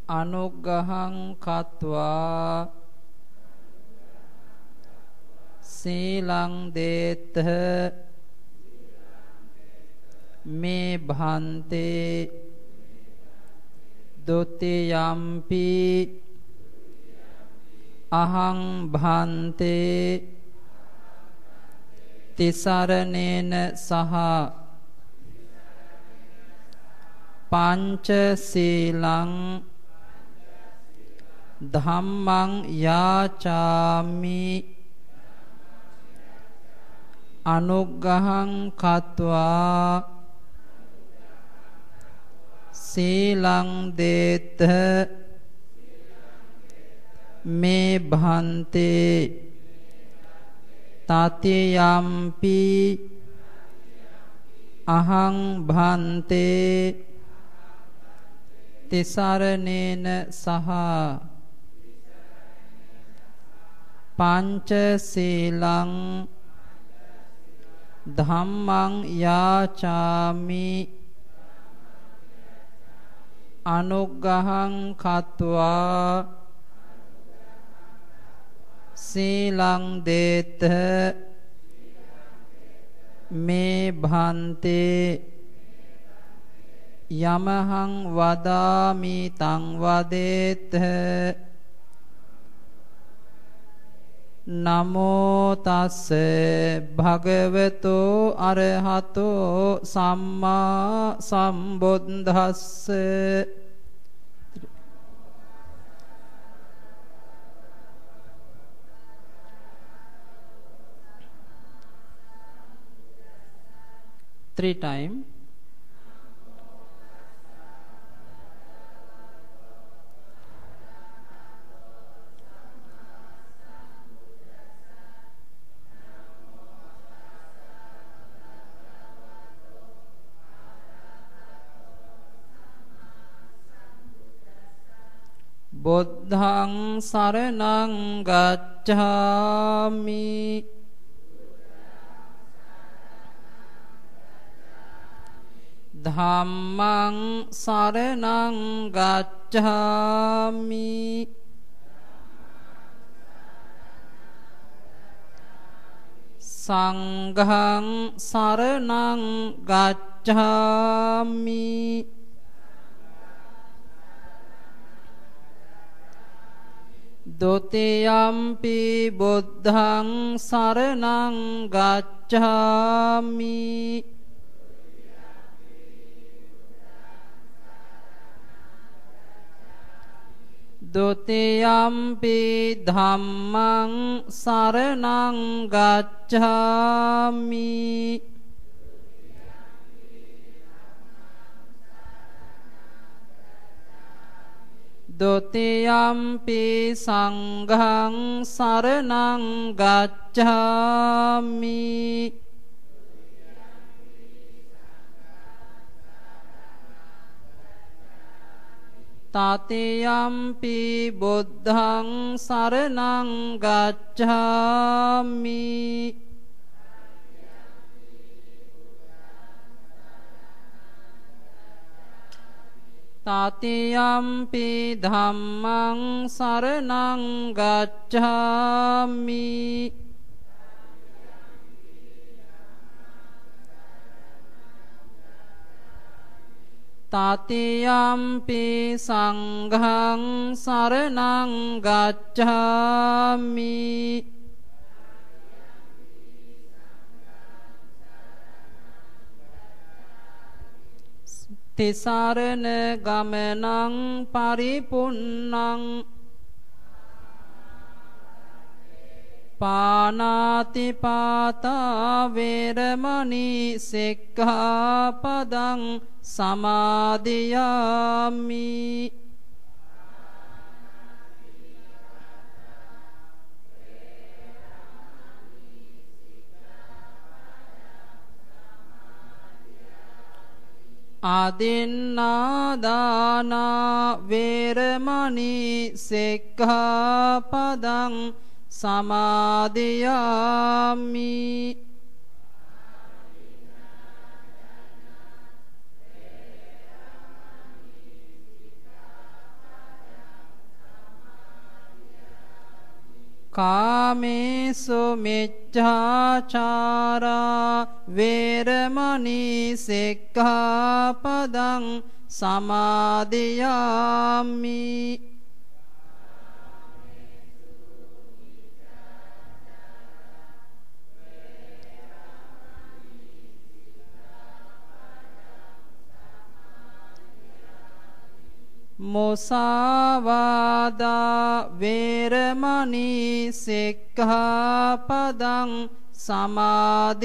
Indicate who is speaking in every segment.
Speaker 1: අනුග්ගහං කତ୍වා සීලං දේත මේ භන්තේ ဒ ුතියම්පි අහං භන්තේ තිසරණේන සහ පංච සීලං ධම්මං යාචාමි අනුග්ගහං කତ୍වා සීලං දේත මේ භන්තේ තතියම්පි අහං භන්තේ තිසරණේන සහ පංච සීලං ධම්මං යාචාමි අනුග්ගහං කତ୍වා සීලං දේත මේ භන්තේ යමහං වදාමි තං වදේත නමෝ තස්ස භගවතෝ අරහතෝ සම්මා සම්බුද්දස්ස three times. බුද්ධං සරණං ගච්ඡාමි ධම්මං සරණං ගච්ඡාමි සංඝං සරණං ගච්ඡාමි ဒ ුතියම්පි බුද්ධං සරණං ගච්ඡාමි දුතියම්පි ධම්මං සරණං ගච්ඡාමි දුතියම්පි සංඝං සරණං ගච්ඡාමි තතියම්පි බුද්ධං සරණං ගච්ඡාමි තතියම්පි ධම්මං සරණං ගච්ඡාමි තතියම්පි සංඝං සරණං ගච්ඡාමි තිසරණ ගමනං පරිපුන්නං පානාති පාතා වේරමණී සික්ඛාපදං සමාදියාමි ආදින්නාදානා වේරමණී සික්ඛාපදං සමාදියාමි කාමේසු මිච්ඡාචාරා වේරමණී සික්ඛාපදං සමාදියාමි. මුසාවාදා වේරමණී සික්ඛාපදං සමාදියාමි.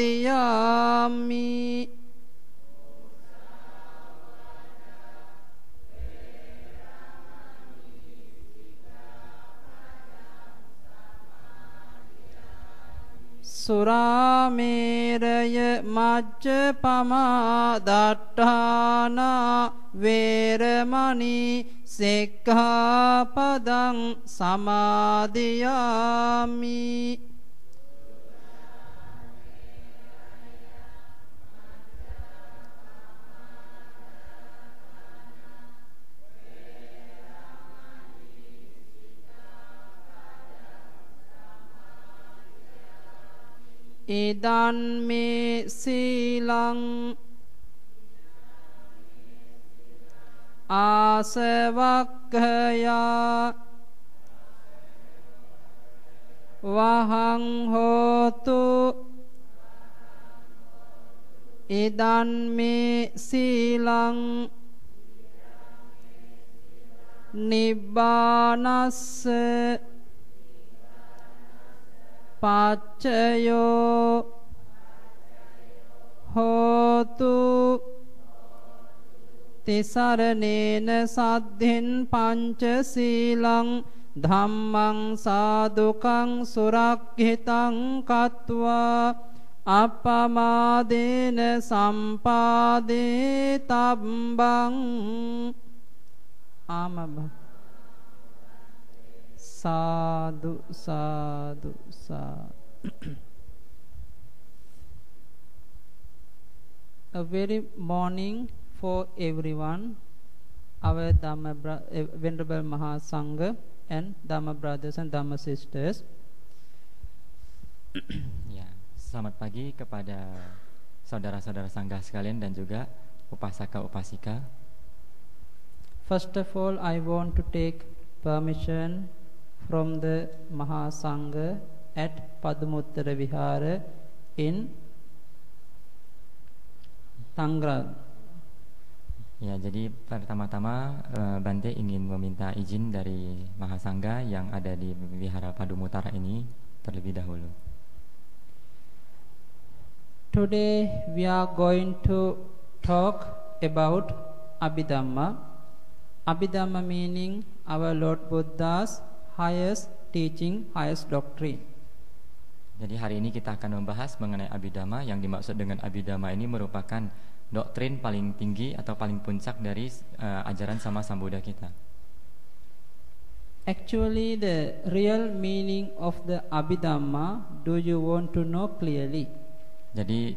Speaker 1: සුරාමේරය මජ්ජපමා දට්ඨානා වේරමණී සික්ඛාපදං සමාදියාමි. ඉදන් මේ සීලං ආසවක්ඛයා වහං හෝතු. ඉදන් මේ සීලං නිබ්බානස්ස පච්චයෝ හෝතු. තිසරණේන සද්ධෙන් පංචශීලං ධම්මං සාදුකං සුරක්ඛිතං කତ୍වා අපමාදේන සම්පාදේ තබ්බං. ආමබ සාදු සාදු සාදු. A very morning for everyone, our Venerable Mahasangha and Dhamma brothers and Dhamma sisters.
Speaker 2: Ya, selamat pagi kepada saudara-saudara sangga sekalian dan juga upasaka-upasika.
Speaker 1: First of all, I want to take permission from the Mahasangha at Padumottara Vihara in Tangerang.
Speaker 2: Ya, jadi pertama-tama Bante ingin meminta izin dari Mahasangha yang ada di Vihara Padumuttara ini terlebih dahulu.
Speaker 1: Today we are going to talk about Abhidhamma. Abhidhamma meaning our Lord Buddha's highest teaching, highest doctrine.
Speaker 2: Jadi hari ini kita akan membahas mengenai Abhidhamma. Yang dimaksud dengan Abhidhamma ini merupakan doktrin paling tinggi atau paling puncak dari ajaran sama Sambuddha kita.
Speaker 1: Actually, the real meaning of the Abhidhamma, do you want to know clearly?
Speaker 2: Jadi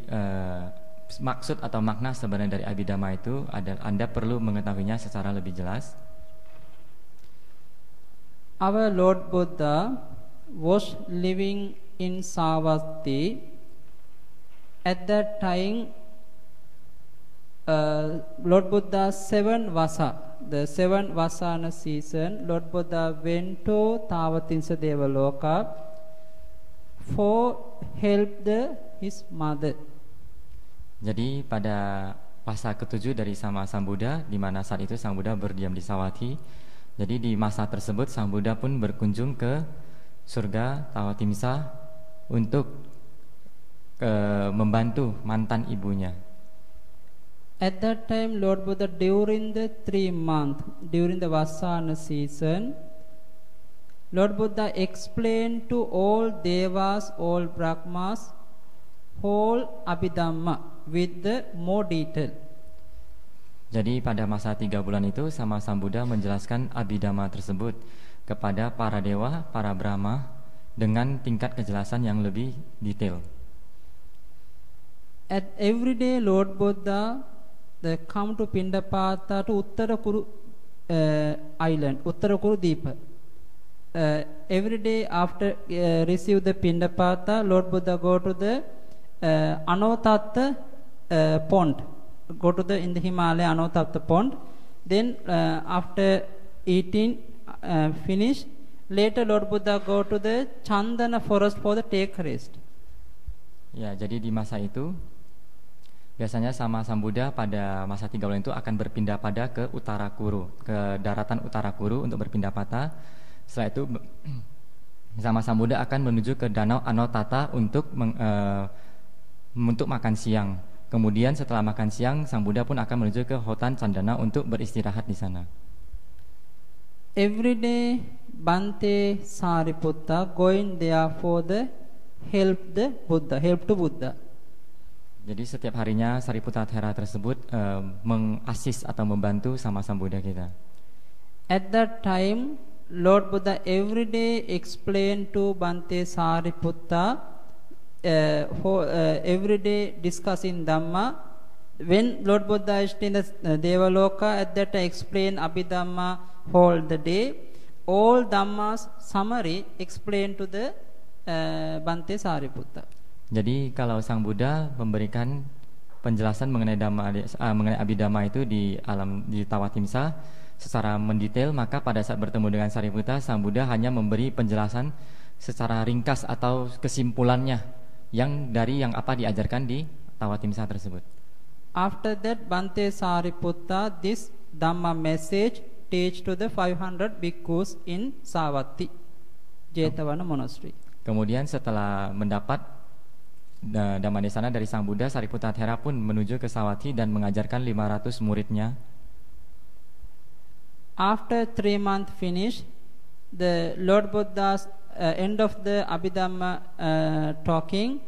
Speaker 2: maksud atau makna sebenarnya dari Abhidhamma itu Anda perlu mengetahuinya secara lebih jelas.
Speaker 1: Our Lord Buddha was living in Savatthi. At that time, Lord Buddha's 7 Vasa, the 7 Vasana season, Lord Buddha went to Tavatinsa Devaloka for help his mother.
Speaker 2: Jadi pada fasa ketujuh dari sama Sang Buddha, di mana saat itu Sang Buddha berdiam di Savatthi. Jadi di masa tersebut Sang Buddha pun berkunjung ke surga Tawatimsa untuk membantu mantan ibunya.
Speaker 1: At that time, Lord Buddha, during the 3 months, during the Vasana season, Lord Buddha explained to all Devas, all Brahmas, whole Abhidhamma with the more detail.
Speaker 2: Jadi pada masa 3 bulan itu sama Sang Buddha menjelaskan Abhidhamma tersebut kepada para dewa, para Brahma dengan tingkat kejelasan yang lebih detail.
Speaker 1: At every day, Lord Buddha they come to Pindapata to Uttarakuru island, Uttarakuru Deepa. every day after receive the Pindapata, Lord Buddha go to the Anotatta pond, go to the in the Himalaya Anotatta pond. Then after eating finish, later Lord Buddha go to the Chandana forest for the take rest.
Speaker 2: Ya, jadi di masa itu biasanya sama Sang Buddha pada masa 3 bulan itu akan berpindah pada ke utara Kuru, ke daratan utara Kuru untuk berpindah patah. Setelah itu sama Sang Buddha akan menuju ke danau Anotatta untuk makan siang. Kemudian setelah makan siang, Sang Buddha pun akan menuju ke hutan Candana untuk beristirahat di sana.
Speaker 1: Every day Bante Sariputta going there for the help to Buddha.
Speaker 2: Jadi setiap harinya Sariputta Thera tersebut mengasis atau membantu sama Sang Buddha kita.
Speaker 1: At that time, Lord Buddha every day explain to Bante Sariputta, every day discussing Dhamma. When Lord Buddha is in the Devaloka, at that time explain Abhidhamma whole the day. All Dhammas summary explain to the Bante Sariputta.
Speaker 2: Jadi kalau Sang Buddha memberikan penjelasan mengenai mengenai Abhidhamma itu di Tawatimsa secara mendetail, maka pada saat bertemu dengan Sariputta, Sang Buddha hanya memberi penjelasan secara ringkas atau kesimpulannya yang apa diajarkan di Tawatimsa tersebut.
Speaker 1: After that, Bante Sariputta this Dhamma message teach to the 500 bhikkhus in Savatthi, Jetavana Monastery.
Speaker 2: Kemudian setelah mendapat Dhammadesana dari Sang Buddha, Sariputta Thera pun menuju ke Savatthi dan mengajarkan 500 muridnya.
Speaker 1: After 3 months finish, the Lord Buddha's end of the Abhidhamma talking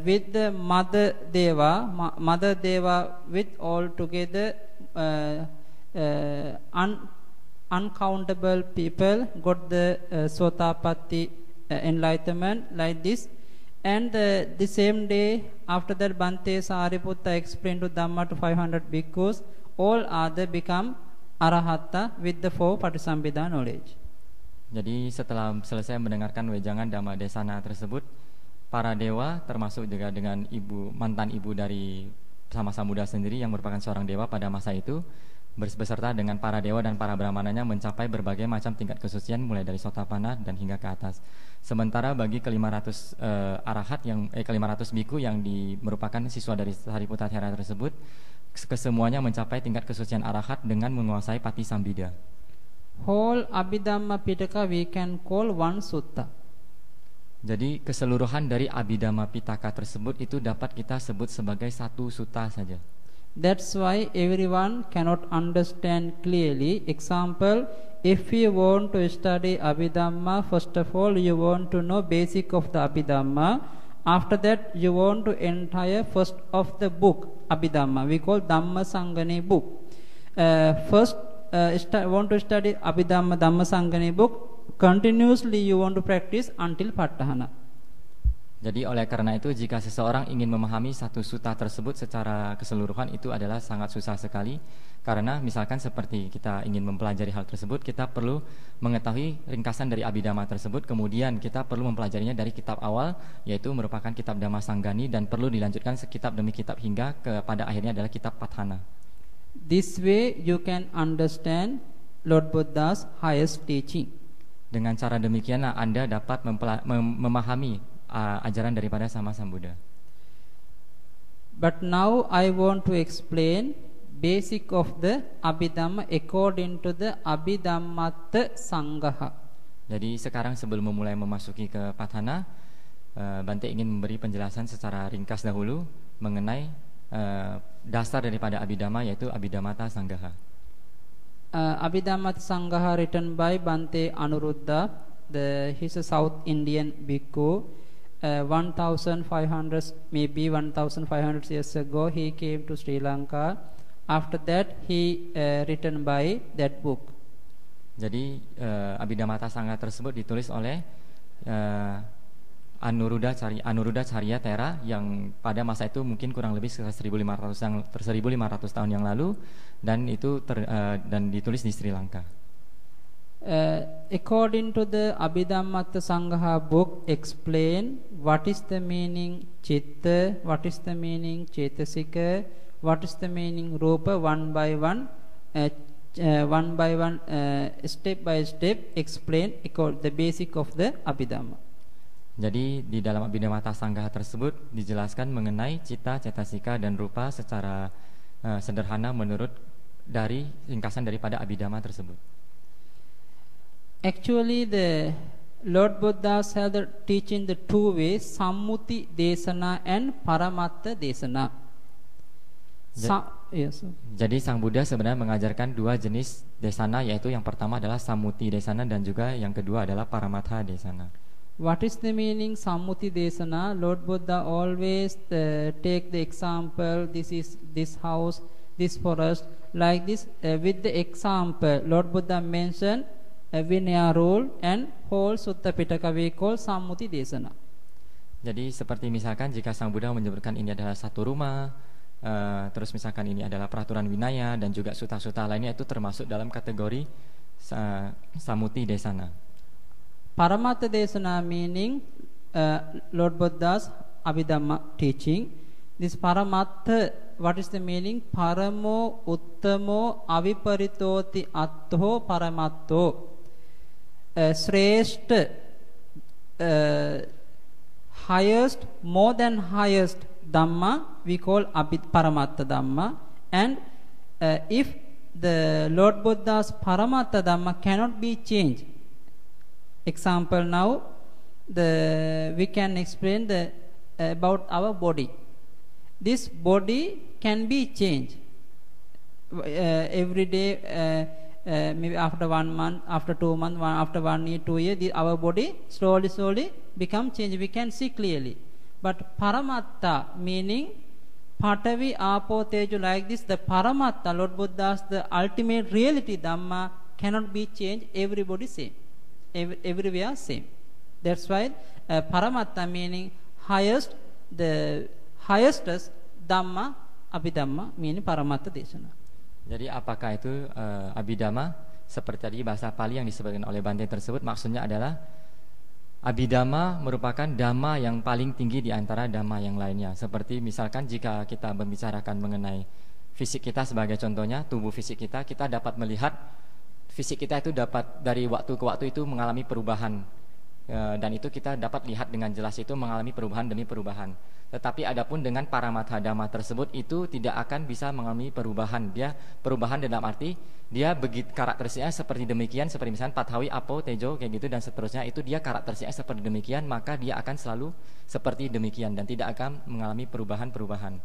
Speaker 1: with the Mother Deva with all together uncountable people got the Sotapatti enlightenment like this. And the same day after that, Bante Sariputta explained to Dhamma to 500 bhikkhus. All other become Arahata with the 4 Patisambhida knowledge.
Speaker 2: Jadi setelah selesai mendengarkan wejangan Dhammadesana tersebut, para dewa termasuk juga dengan mantan ibu dari sama Sang Buddha sendiri yang merupakan seorang dewa pada masa itu, beserta dengan para dewa dan para brahmananya mencapai berbagai macam tingkat kesucian mulai dari Sotapanna dan hingga ke atas. Sementara bagi ke-500 arahat ke-500 biku yang merupakan siswa dari Sariputta Thera tersebut, kesemuanya mencapai tingkat kesucian arahat dengan menguasai Patisambhida.
Speaker 1: Whole Abhidhamma Pitaka we can call one sutta.
Speaker 2: Jadi keseluruhan dari Abhidhamma Pitaka tersebut itu dapat kita sebut sebagai satu sutta saja.
Speaker 1: That's why everyone cannot understand clearly. Example, if you want to study Abhidhamma, first of all you want to know basic of the Abhidhamma. After that you want to entire first of the book Abhidhamma. We call Dhamma Sangani book. First want to study Abhidhamma Dhamma Sangani book. Continuously you want to practice until Patthana.
Speaker 2: Jadi oleh karena itu jika seseorang ingin memahami satu sutta tersebut secara keseluruhan itu adalah sangat susah sekali. Karena misalkan seperti kita ingin mempelajari hal tersebut, kita perlu mengetahui ringkasan dari Abhidhamma tersebut. Kemudian kita perlu mempelajarinya dari kitab awal, yaitu merupakan kitab Dhamma Sanggani, dan perlu dilanjutkan sekitab demi kitab hingga kepada akhirnya adalah kitab Patthana.
Speaker 1: This way you can understand Lord Buddha's highest teaching.
Speaker 2: Dengan cara demikianlah Anda dapat memahami ajaran daripada sama Sang Buddha.
Speaker 1: But now I want to explain basic of the Abhidhamma according to the Abhidhammatta Sanggaha.
Speaker 2: Jadi sekarang sebelum memulai memasuki ke Patthana, Bante ingin memberi penjelasan secara ringkas dahulu mengenai dasar daripada Abhidhamma, yaitu Abhidhammata Sanggaha.
Speaker 1: Abhidhammatta Sanggaha written by Bante Anuruddha. He's a South Indian bhikkhu. 1500 years ago he came to Sri Lanka. After that he written by that book.
Speaker 2: Jadi Abhidhammata Sanggaha tersebut ditulis oleh Anuruddha Charya Thera yang pada masa itu mungkin kurang lebih 1500 tahun yang lalu, dan itu dan ditulis di Sri Lanka.
Speaker 1: According to the Abhidhammatta Sangha book, explain what is the meaning chitta, what is the meaning cetasika, what is the meaning rupa, one by one, step by step explain the basic of the Abhidhamma.
Speaker 2: Jadi di dalam Abhidhammatta Sangha tersebut dijelaskan mengenai cita, cetasika dan rupa secara sederhana menurut dari ringkasan daripada Abhidhamma tersebut.
Speaker 1: Actually, the Lord Buddha had the teaching the two ways, Sammuti Desana and Paramatta Desana. Yes.
Speaker 2: Jadi Sang Buddha sebenarnya mengajarkan dua jenis desana, yaitu yang pertama adalah Sammuti Desana dan juga yang kedua adalah Paramatta Desana.
Speaker 1: What is the meaning Sammuti Desana? Lord Buddha always take the example, this is this house, this forest, like this. With the example, Lord Buddha mentioned Vinaya rule and whole Sutta Pitaka we call Sammuti Desana.
Speaker 2: Jadi seperti misalkan jika Sang Buddha menyebutkan ini adalah satu rumah, terus misalkan ini adalah peraturan Vinaya dan juga sutta-sutta lainnya, itu termasuk dalam kategori Sammuti Desana.
Speaker 1: Paramatta Desana meaning Lord Buddha's Abhidhamma teaching. This Paramatta, what is the meaning? Paramo uttamo aviparitoti atto paramatto. Shrestha, highest, more than highest Dhamma we call Paramatta Dhamma. And if the Lord Buddha's Paramatta Dhamma cannot be changed, example now we can explain about our body. This body can be changed every day, maybe after 1 month, after 2 months, after 1 year, 2 years, our body slowly become changed. We can see clearly. But Paramatta meaning Patavi, Apo, Tejo, like this, the Paramatta, Lord Buddha's the ultimate reality Dhamma cannot be changed. Everybody same, everywhere same. That's why Paramatta meaning highest, the highestest Dhamma, Abhidhamma meaning Paramatta Desana.
Speaker 2: Jadi apakah itu Abhidhamma? Seperti tadi bahasa Pali yang disebutkan oleh Bante tersebut, maksudnya adalah Abhidhamma merupakan dhamma yang paling tinggi di antara dhamma yang lainnya. Seperti misalkan jika kita membicarakan mengenai fisik kita sebagai contohnya, tubuh fisik kita, kita dapat melihat fisik kita itu dapat dari waktu ke waktu itu mengalami perubahan, dan itu kita dapat lihat dengan jelas itu mengalami perubahan demi perubahan. Tetapi adapun dengan Paramatta Dhamma tersebut itu tidak akan bisa mengalami perubahan. Dia perubahan dalam arti dia begitu karakteristiknya seperti demikian, seperti misalnya Pathawi, Apo, Tejo kayak gitu dan seterusnya, itu dia karakteristiknya seperti demikian, maka dia akan selalu seperti demikian dan tidak akan mengalami perubahan-perubahan.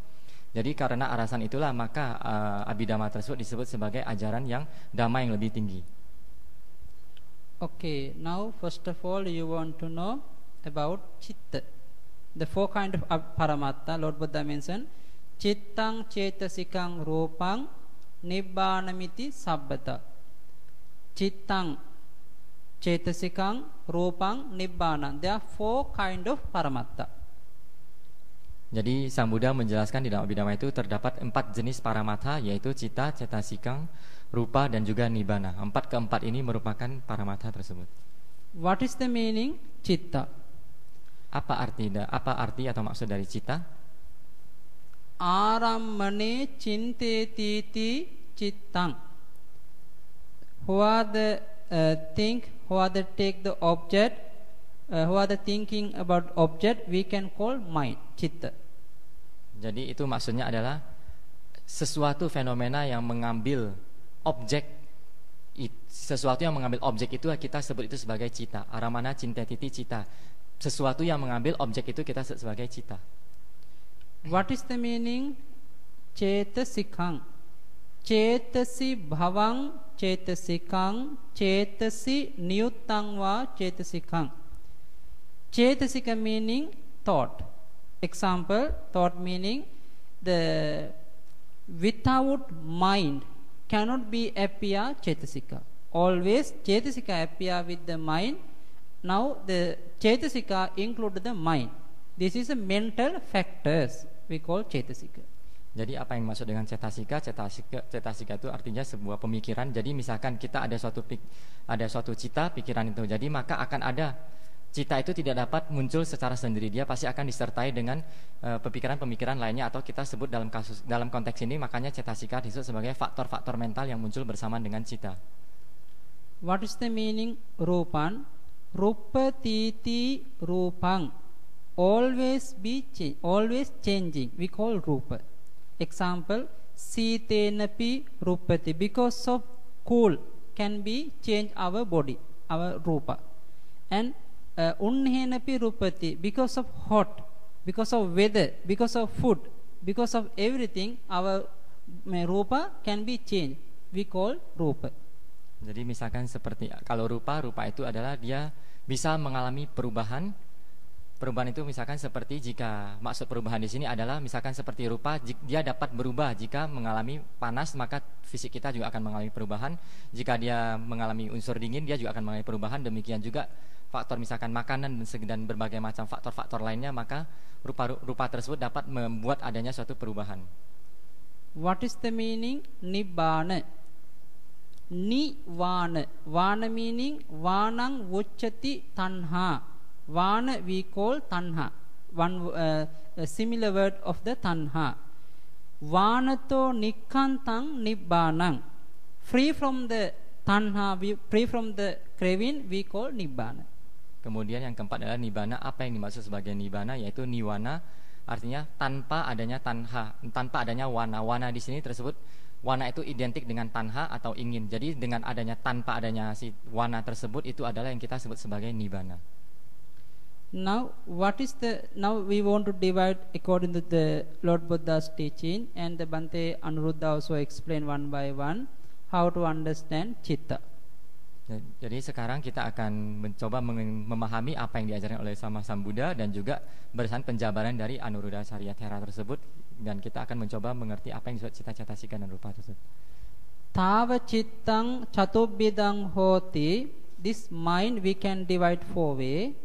Speaker 2: Jadi karena alasan itulah maka Abhidhamma tersebut disebut sebagai ajaran yang dhamma yang lebih tinggi.
Speaker 1: Okay, now first of all you want to know about citta. The four kind of Paramatta Lord Buddha mentioned: Cittang, Cetasikang, Rupang, Nibbanamiti, Sabbata. Cittang, Cetasikang, Rupang, Nibbana. There are four kind of Paramatta.
Speaker 2: Jadi Sang Buddha menjelaskan di dalam Abhidhamma itu terdapat 4 jenis Paramatta, yaitu Citta, Cetasikang, Rupa dan juga Nibbana. 4 keempat ini merupakan Paramatta tersebut.
Speaker 1: What is the meaning Citta?
Speaker 2: Apa arti atau maksud dari citta?
Speaker 1: Arammane cinteti cittang. Who are the who are the take the object, who are the thinking about object, we can call mind, citta.
Speaker 2: Jadi itu maksudnya adalah sesuatu fenomena yang mengambil objek, sesuatu yang mengambil objek itu kita sebut itu sebagai citta. Aramana cinteti citta. Sesuatu yang mengambil objek itu kita sebut sebagai citta.
Speaker 1: What is the meaning cetasikang? Cetasi bhavang cetasikang, cetasi niyuttang va cetasikang. Cetasika meaning thought. Example, thought meaning the without mind cannot be appear cetasika. Always cetasika appear with the mind. Now the cetasika include the mind. This is a mental factors we call cetasika.
Speaker 2: Jadi apa yang dimaksud dengan cetasika? Cetasika itu artinya sebuah pemikiran. Jadi misalkan kita ada suatu cita pikiran itu. Jadi maka akan ada cita itu tidak dapat muncul secara sendiri. Dia pasti akan disertai dengan pemikiran-pemikiran lainnya, atau kita sebut dalam konteks ini makanya cetasika disebut sebagai faktor-faktor mental yang muncul bersamaan dengan cita.
Speaker 1: What is the meaning rupan? Rupatiti rupang. Always changing. We call rupa. Example, Sitenapi rupati. Because of cool can be change our body, our rupa. And Unhenapi rupati. Because of hot, because of weather, because of food, because of everything, our rupa can be changed. We call rupa.
Speaker 2: Jadi misalkan seperti kalau rupa itu adalah dia bisa mengalami perubahan. Perubahan itu misalkan seperti, jika maksud perubahan di sini adalah misalkan seperti rupa, dia dapat berubah jika mengalami panas, maka fisik kita juga akan mengalami perubahan. Jika dia mengalami unsur dingin, dia juga akan mengalami perubahan. Demikian juga faktor misalkan makanan dan berbagai macam faktor-faktor lainnya, maka rupa tersebut dapat membuat adanya suatu perubahan.
Speaker 1: What is the meaning? Nibbana. Nivana. Vana meaning vanang vucchati tanha. Vana we call tanha. One similar word of the tanha. Vanato nikkantang nibbanang. Free from the tanha, free from the craving, we call nibbana.
Speaker 2: Kemudian yang keempat adalah nibbana. Apa yang dimaksud sebagai nibbana? Yaitu niwana, artinya tanpa adanya tanha, tanpa adanya wana. Wana di sini tersebut, wana itu identik dengan tanha atau ingin. Jadi dengan tanpa adanya si wana tersebut, itu adalah yang kita sebut sebagai nibbana.
Speaker 1: Now we want to divide according to the Lord Buddha's teaching, and the Bhante Anuruddha also explain one by one how to understand citta.
Speaker 2: Jadi sekarang kita akan mencoba memahami apa yang diajarkan oleh Sama Sambuddha dan juga berdasarkan penjabaran dari Anuruddha Charyathera tersebut, dan kita akan mencoba mengerti apa yang disebut cita, cetasika dan rupa tersebut.
Speaker 1: Tava cittang catubbidang hoti. This mind we can divide four way.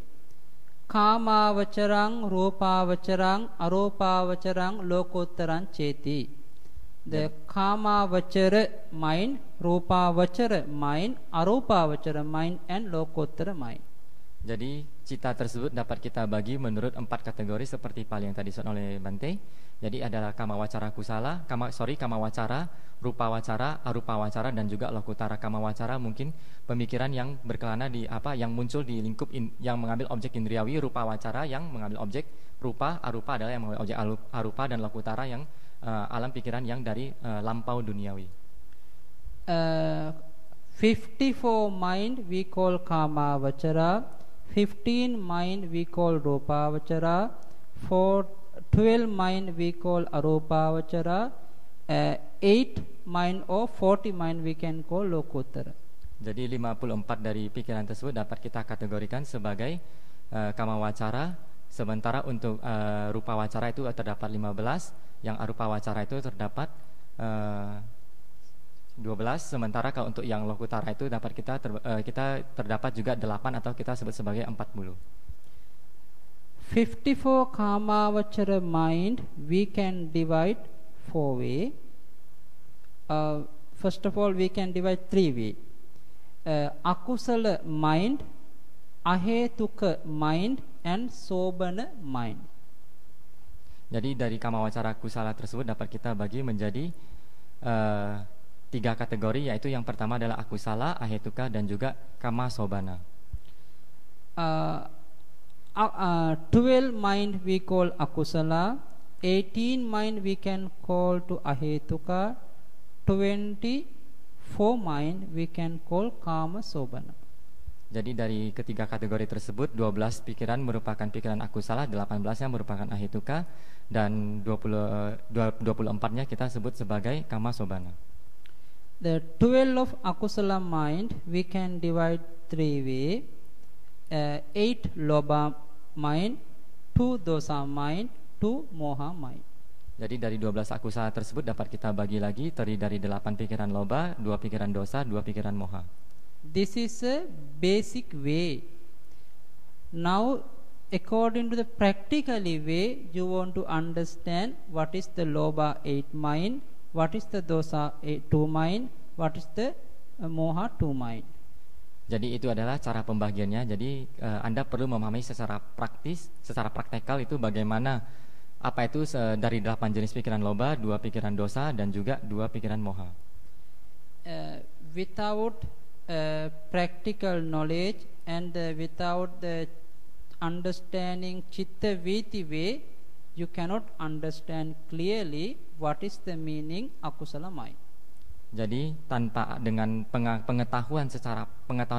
Speaker 1: Kamavacarang, rupavacarang, arupavacarang, lokottarang ceti. The kamavachara mind, rupavachara mind, arupavachara mind, and lokottara mind.
Speaker 2: Jadi cita tersebut dapat kita bagi menurut 4 kategori seperti yang tadi disebut oleh Bante. Jadi adalah kamawacara kusala, kamawacara, rupawacara, arupawacara, dan juga lokutara. Kamawacara mungkin pemikiran yang berkelana di yang muncul di lingkup yang mengambil objek indriawi. Rupawacara yang mengambil objek rupa, arupa adalah yang mengambil objek arupa, dan lokutara yang alam pikiran yang dari lampau duniawi.
Speaker 1: 54 mind we call kamavachara, 15 mind we call rupavachara, 12 mind we call arupavachara, 8 mind or 40 mind we can call lokottara.
Speaker 2: Jadi 54 dari pikiran tersebut dapat kita kategorikan sebagai kamawacara, sementara untuk rupawacara itu terdapat 15, yang arupawacara itu terdapat 12, sementara kalau untuk yang lokutara itu dapat kita terdapat juga 8 atau kita sebut sebagai 40.
Speaker 1: 54 kamavachara mind we can divide 4 way. First of all we can divide 3 way. Akusala mind, ahetuka mind, and sobana mind.
Speaker 2: Jadi dari kamawacara kusala tersebut dapat kita bagi menjadi 3 kategori, yaitu yang pertama adalah akusala, ahetuka, dan juga kama sobana.
Speaker 1: 12 mind we call akusala, 18 mind we can call to ahetuka, 24 mind we can call kama sobana.
Speaker 2: Jadi dari ketiga kategori tersebut 12 pikiran merupakan pikiran akusala, 18-nya merupakan ahetuka, dan 24-nya kita sebut sebagai kama sobana.
Speaker 1: The 12 of akusala mind we can divide 3 way. 8 lobha mind, 2 dosa mind, 2 moha mind.
Speaker 2: Jadi dari 12 akusala tersebut dapat kita bagi lagi terdiri dari 8 pikiran lobha, 2 pikiran dosa, 2 pikiran moha.
Speaker 1: This is a basic way. Now according to the practically way, you want to understand what is the Lobha 8 mind, what is the Dosa 2 mind, what is the Moha 2 mind.
Speaker 2: Jadi itu adalah cara pembagiannya. Jadi Anda perlu memahami secara praktis, secara praktekal itu bagaimana apa itu dari 8 jenis pikiran loba, 2 pikiran dosa dan juga 2 pikiran moha.
Speaker 1: Without practical knowledge and without the understanding Chitta Viti way, you cannot understand clearly what is the meaning akusala mind.
Speaker 2: Jadi tanpa dengan pengetahuan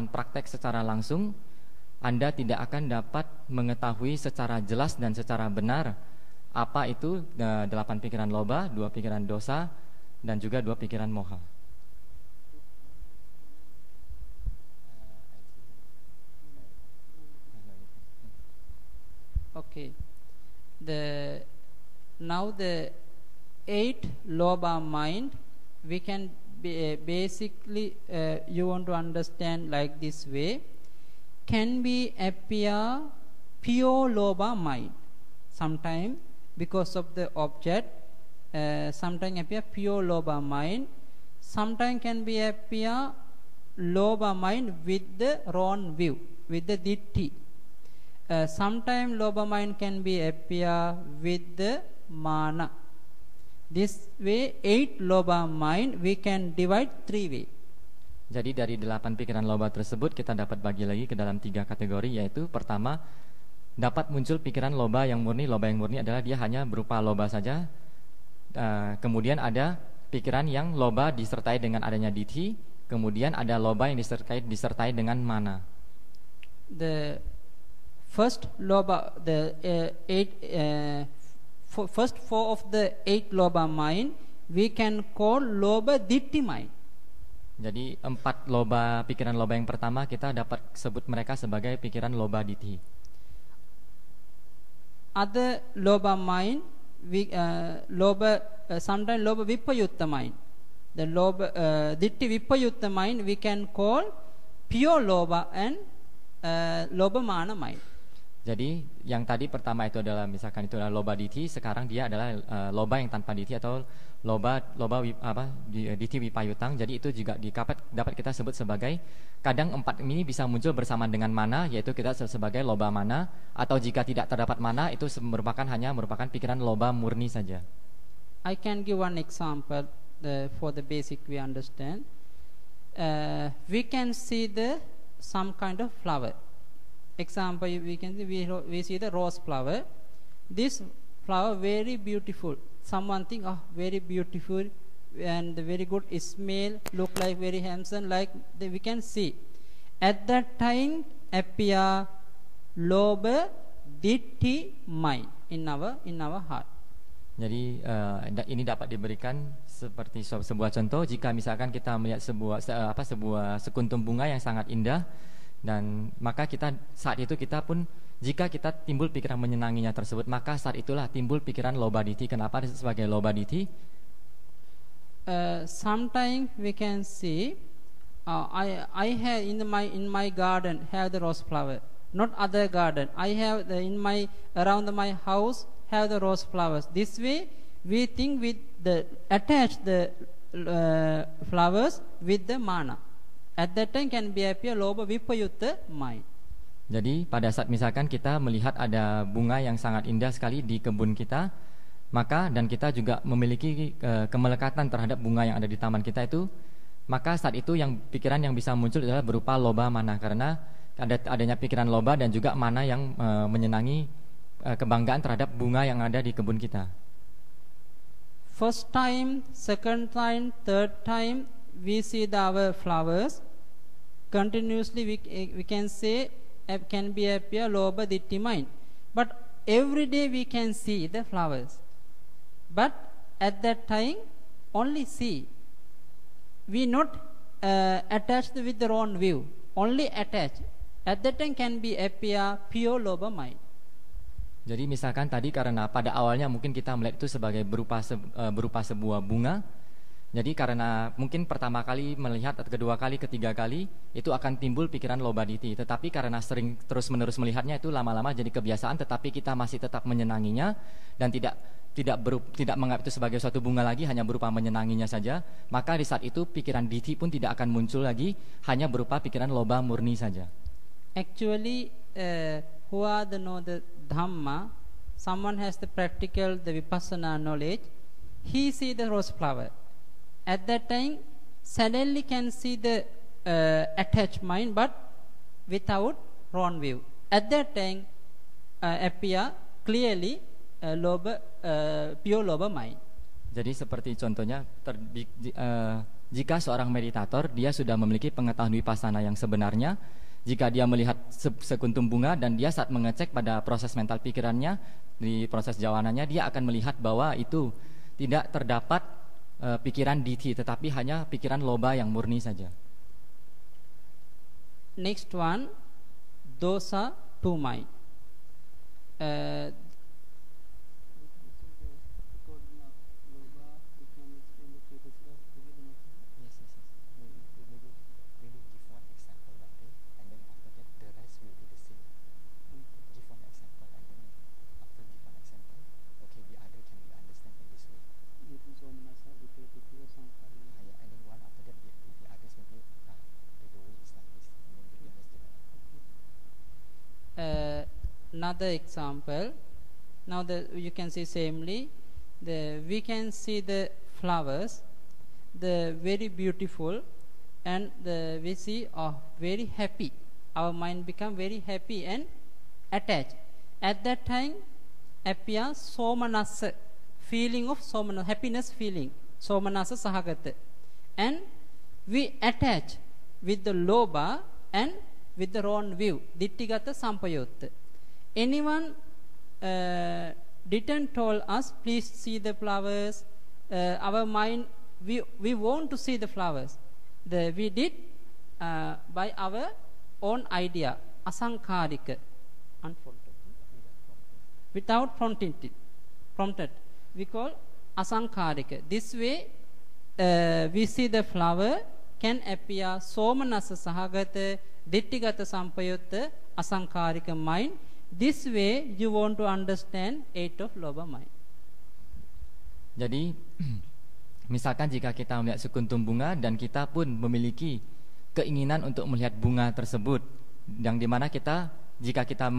Speaker 2: praktek secara langsung, Anda tidak akan dapat mengetahui secara jelas dan secara benar apa itu 8 pikiran loba, 2 pikiran dosa dan juga 2 pikiran moha.
Speaker 1: Okay. Now the 8 Lobha mind, we can basically you want to understand like this way, can be appear pure Lobha mind. Sometime because of the object, sometime appear pure Lobha mind. Sometime can be appear Lobha mind with the wrong view, with the ditti. Sometime Lobha mind can be appear with the mana. This way 8 Lobha mind we can divide 3 way.
Speaker 2: Jadi dari 8 pikiran loba tersebut kita dapat bagi lagi ke dalam 3 kategori, yaitu pertama, dapat muncul pikiran loba yang murni. Loba yang murni adalah dia hanya berupa loba saja. Kemudian ada pikiran yang loba disertai dengan adanya dithi. Kemudian ada loba yang disertai dengan mana.
Speaker 1: The first Lobha, the first 4 of the 8 Lobha mind we can call Lobha Ditti mind.
Speaker 2: Jadi 4 loba, pikiran loba yang pertama kita dapat sebut mereka sebagai pikiran loba ditti.
Speaker 1: Other Lobha mind we sometimes Lobha Vipayutta mind. The Lobha Ditti Vipayutta mind we can call pure Lobha and Lobha Mana mind.
Speaker 2: Jadi yang tadi pertama itu adalah misalkan itu adalah loba dithi, sekarang dia adalah loba yang tanpa dithi atau loba dithi wipayutang. Jadi itu juga dapat kita sebut sebagai, kadang 4 ini bisa muncul bersamaan dengan mana, yaitu kita sebagai loba mana, atau jika tidak terdapat mana itu hanya merupakan pikiran loba murni saja.
Speaker 1: I can give one example for the basic we understand. We can see some kind of flower. Example, we see the rose flower. This flower very beautiful. Someone think, oh, very beautiful and very good smell, look like very handsome, like we can see. At that time appear Lobha Ditti mind in our heart. Jadi
Speaker 2: ini dapat diberikan seperti sebuah contoh. Jika misalkan kita melihat sebuah sekuntum bunga yang sangat indah, dan maka saat itu kita pun, jika kita timbul pikiran menyenanginya tersebut, maka saat itulah timbul pikiran loba dithi. Kenapa sebagai loba dithi?
Speaker 1: Sometimes we can see I have in my garden have the rose flower, not other garden. I have around my house have the rose flowers. This way we think attach the flowers with the mana. At that time can be appear Lobha Vipayutta mind.
Speaker 2: Jadi pada saat misalkan kita melihat ada bunga yang sangat indah sekali di kebun kita, dan kita juga memiliki kemelekatan terhadap bunga yang ada di taman kita itu, maka saat itu pikiran yang bisa muncul adalah berupa loba mana, karena adanya pikiran loba dan juga mana yang menyenangi kebanggaan terhadap bunga yang ada di kebun kita.
Speaker 1: First time, second time, third time we see our flowers. Continuously we can say can be appear Lobha Ditti mind. But every day we can see the flowers. But at that time only see. We not attached with the wrong view. Only attached. At that time can be appear pure Lobha mind.
Speaker 2: Jadi misalkan tadi karena pada awalnya mungkin kita melihat itu sebagai berupa sebuah bunga, Jadi karena mungkin pertama kali melihat atau kedua kali, ketiga kali itu akan timbul pikiran loba diti. Tetapi karena sering terus-menerus melihatnya itu lama-lama jadi kebiasaan, tetapi kita masih tetap menyenanginya dan tidak menganggap itu sebagai suatu bunga lagi, hanya berupa menyenanginya saja. Maka di saat itu pikiran diti pun tidak akan muncul lagi, hanya berupa pikiran loba murni saja.
Speaker 1: Actually, who are the Dhamma, someone has the practical, the vipassana knowledge, he see the rose flower. At that time, suddenly can see the attached mind, but without wrong view. At that time, appear clearly pure loba mind.
Speaker 2: Jadi seperti contohnya, jika seorang meditator dia sudah memiliki pengetahuan vipassana yang sebenarnya, jika dia melihat sekuntum bunga dan dia saat mengecek pada proses mental pikirannya, di proses jawanannya, dia akan melihat bahwa itu tidak terdapat pikiran diti, tetapi hanya pikiran loba yang murni saja.
Speaker 1: Next one, dosa to mind. Another example. Now you can see samely, we can see the flowers, the very beautiful, and we see very happy. Our mind become very happy and attached. At that time, appear somanasa, feeling of somanasa, happiness feeling, somanasa sahagata, and we attach with the loba and with the wrong view, ditthigata sampayutta. Anyone didn't told us, please see the flowers. Our mind, we want to see the flowers. We did by our own idea, asankarika, without prompted. We call asankarika. This way, we see the flower can appear somanasa sahagata, ditthigata sampayutta, asankarika mind. This way you want to understand eight of loba mind.
Speaker 2: Jadi misalkan jika kita melihat sekuntum bunga dan kita pun memiliki keinginan untuk melihat bunga tersebut, yang dimana jika kita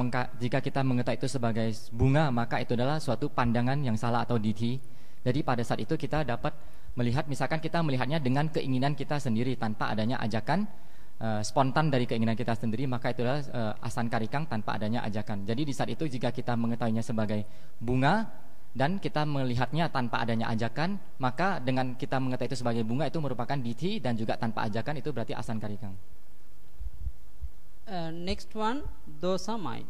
Speaker 2: mengetahui itu sebagai bunga, maka itu adalah suatu pandangan yang salah atau diti. Jadi pada saat itu kita dapat melihat, misalkan kita melihatnya dengan keinginan kita sendiri tanpa adanya ajakan, spontan dari keinginan kita sendiri, maka itu adalah asankarikang tanpa adanya ajakan. Jadi di saat itu jika kita mengetahuinya sebagai bunga dan kita melihatnya tanpa adanya ajakan, maka dengan kita mengetahui itu sebagai bunga itu merupakan diti, dan juga tanpa ajakan itu berarti asankarikang.
Speaker 1: Next one, dosa mind.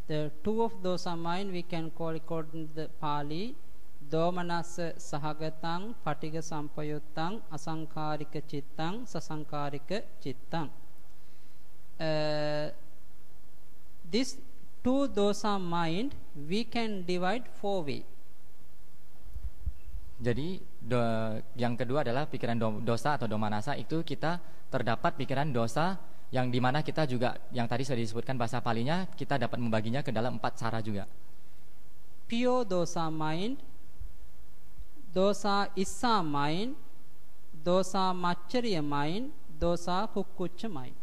Speaker 1: The two of dosa mind we can call according to the Pali, domanasa sahagatang, patiga sampayuttang, asankarika cittang, sasankarika cittang. This two dosa mind we can divide four ways.
Speaker 2: Jadi yang kedua adalah pikiran dosa atau domanasa, itu kita terdapat pikiran dosa yang dimana kita juga, yang tadi sudah disebutkan bahasa Palinya, kita dapat membaginya ke dalam 4 cara juga.
Speaker 1: Pure dosa mind, dosa issa mind, dosa maccarya mind, dosa kukkucca mind.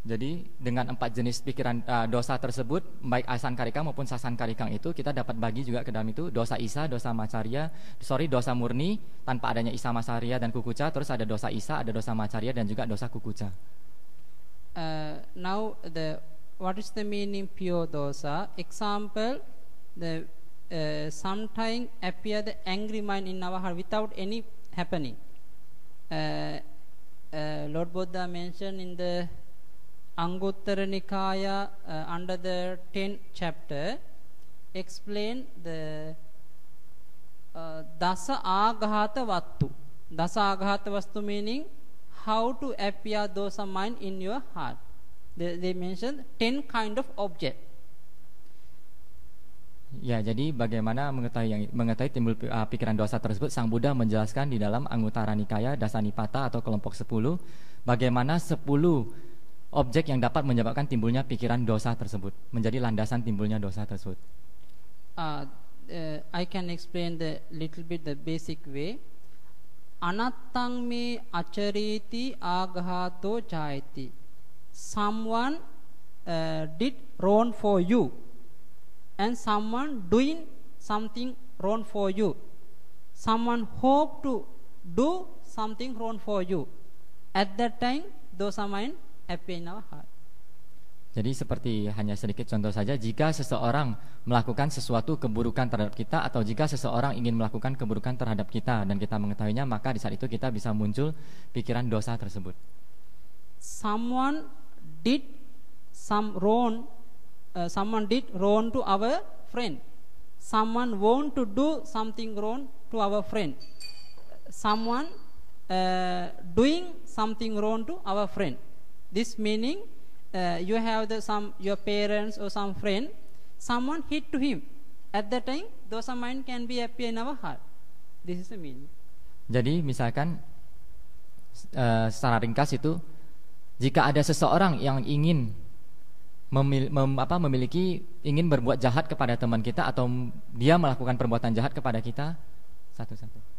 Speaker 2: Jadi dengan 4 jenis pikiran dosa tersebut, baik asankarikang maupun sasankarikang, itu kita dapat bagi juga ke dalam itu dosa isa, dosa macarya, dosa murni tanpa adanya isa, macarya dan kukuca. Terus ada dosa isa, ada dosa macarya dan juga dosa kukuca.
Speaker 1: Now what is the meaning pure dosa? Example, sometime appear the angry mind in our heart without any happening. Lord Buddha mentioned in the Anguttara Nikaya under the 10th chapter, explain the dasa aghata vattu. Dasa aghata vastu meaning how to appear dosa mind in your heart. They mentioned 10 kind of object.
Speaker 2: Ya, jadi bagaimana mengetahui timbul pikiran dosa tersebut, Sang Buddha menjelaskan di dalam Anguttara Nikaya Dasanipata atau kelompok 10, bagaimana 10 objek yang dapat menyebabkan timbulnya pikiran dosa tersebut, menjadi landasan timbulnya dosa tersebut.
Speaker 1: I can explain the little bit the basic way. Anattang me achariti aghato jayati. Someone did wrong for you, and someone doing something wrong for you. Someone hope to do something wrong for you. At that time, dosa mind appear in our heart.
Speaker 2: Jadi seperti hanya sedikit contoh saja, jika seseorang melakukan sesuatu keburukan terhadap kita, atau jika seseorang ingin melakukan keburukan terhadap kita dan kita mengetahuinya, maka di saat itu kita bisa muncul pikiran dosa tersebut.
Speaker 1: Someone did wrong to our friend. Someone want to do something wrong to our friend. Someone doing something wrong to our friend. This meaning you have your parents or some friend, someone hit to him. At that time, dosa mind can be appear in our heart. This is the meaning.
Speaker 2: Jadi misalkan secara ringkas itu, jika ada seseorang yang ingin ingin berbuat jahat kepada teman kita, atau dia melakukan perbuatan jahat kepada kita, satu-satu.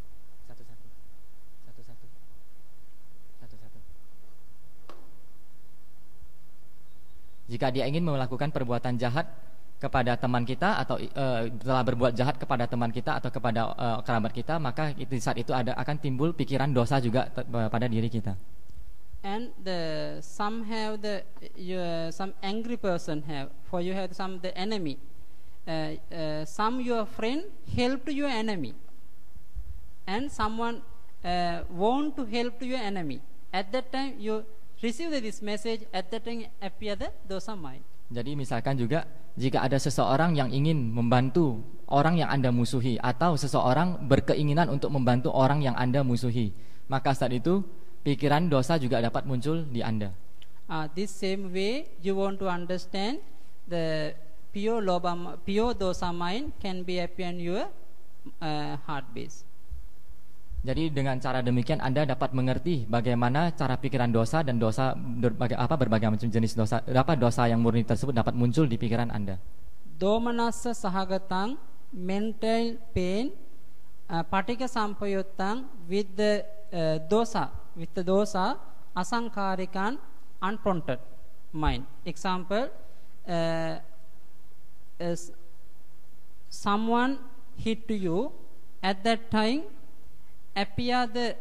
Speaker 2: Jika dia ingin melakukan perbuatan jahat kepada teman kita, atau telah berbuat jahat kepada teman kita atau kepada kerabat kita, maka di saat itu akan timbul pikiran dosa juga pada diri kita.
Speaker 1: And some angry person have, for you have the enemy. Some your friend help to your enemy, and someone want to help to your enemy. At that time you receive this message, at that time appear the dosa mind.
Speaker 2: Jadi misalkan juga, jika ada seseorang yang ingin membantu orang yang Anda musuhi, atau seseorang berkeinginan untuk membantu orang yang Anda musuhi, maka saat itu pikiran dosa juga dapat muncul di Anda.
Speaker 1: This same way you want to understand the pure dosa mind can be appear in your heart base.
Speaker 2: Jadi dengan cara demikian Anda dapat mengerti bagaimana cara pikiran dosa dan berbagai macam jenis dosa, dosa yang murni tersebut dapat muncul di pikiran Anda.
Speaker 1: Domanassa sahagatang, mental pain, patika sampayuttang with the dosa, asankarikan, unprompted mind. Example, someone hit to you, at that time appear the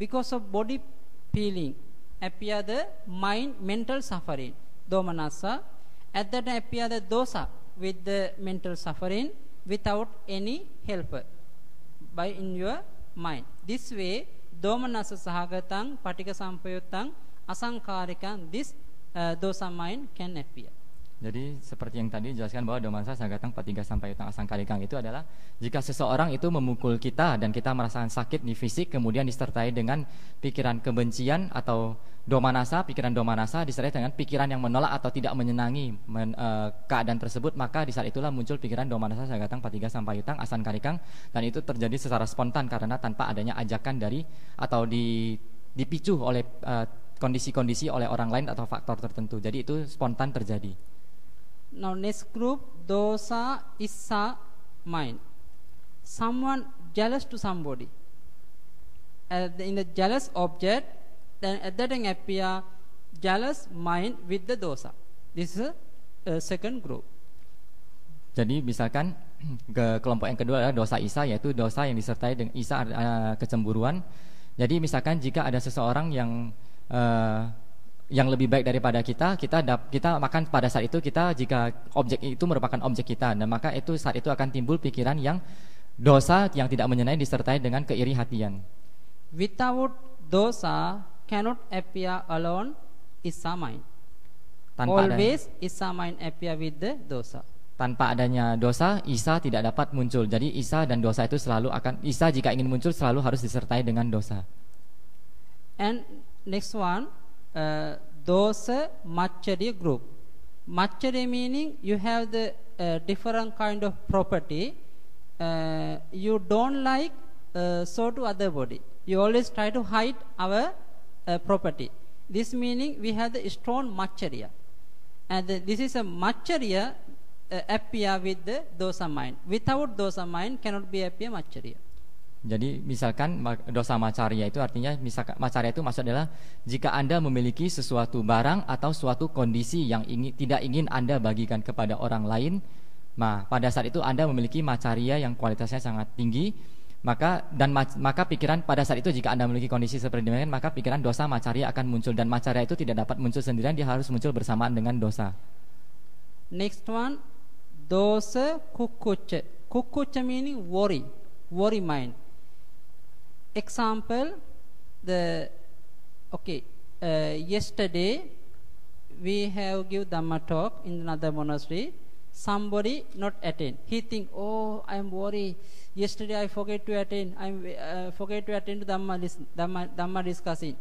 Speaker 1: because of body feeling, appear the mental suffering, domanassa. At that time appear the dosa with the mental suffering without any helper by in your mind. This way domanassa sahagatang, patika sampayuttang, asankarikang, this dosa mind can appear.
Speaker 2: Jadi seperti yang tadi dijelaskan bahwa domanassa sahagatang, patika sampayuttang, asankarikang itu adalah jika seseorang itu memukul kita dan kita merasakan sakit di fisik, kemudian disertai dengan pikiran kebencian atau domanassa, pikiran domanassa disertai dengan pikiran yang menolak atau tidak menyenangi keadaan tersebut, maka di saat itulah muncul pikiran domanassa sahagatang, patika sampayuttang, asankarikang, dan itu terjadi secara spontan karena tanpa adanya ajakan dari atau dipicu oleh kondisi-kondisi oleh orang lain atau faktor tertentu. Jadi itu spontan terjadi.
Speaker 1: Now next group, dosa issa mind. Someone jealous to somebody, in the jealous object, then at that time appear jealous mind with the dosa. This is a second group.
Speaker 2: Jadi misalkan kelompok yang kedua adalah dosa isa, yaitu dosa yang disertai dengan isa, kecemburuan. Jadi misalkan jika ada seseorang yang lebih baik daripada kita makan pada saat itu, jika objek itu merupakan objek kita, dan maka itu saat itu akan timbul pikiran yang dosa yang tidak menyenangi disertai dengan keiri hatian.
Speaker 1: Without dosa cannot appear alone issa mind. Always issa mind appear with the dosa.
Speaker 2: Tanpa adanya dosa, isa tidak dapat muncul. Jadi isa dan dosa itu isa jika ingin muncul selalu harus disertai dengan dosa.
Speaker 1: And next one, dosa maccharya group. Maccharya meaning you have the different kind of property. You don't like so to other body. You always try to hide our property. This meaning we have the strong macharya, and this is a macharya appear with the dosa mind. Without dosa mind cannot be appear macharya.
Speaker 2: Jadi misalkan dosa macarya itu artinya, misalkan macarya itu maksud adalah jika Anda memiliki sesuatu barang atau suatu kondisi yang tidak ingin Anda bagikan kepada orang lain, pada saat itu Anda memiliki macarya yang kualitasnya sangat tinggi, maka pikiran pada saat itu jika Anda memiliki kondisi seperti demikian, maka pikiran dosa macarya akan muncul, dan macarya itu tidak dapat muncul sendirian, dia harus muncul bersamaan dengan dosa.
Speaker 1: Next one, dosa kukucha. Kukucha meaning worry mind. Example, yesterday we have give Dhamma talk in another monastery. Somebody not attend. He think, oh, I am worried. Yesterday I forget to attend. I forget to attend to Dhamma discussing.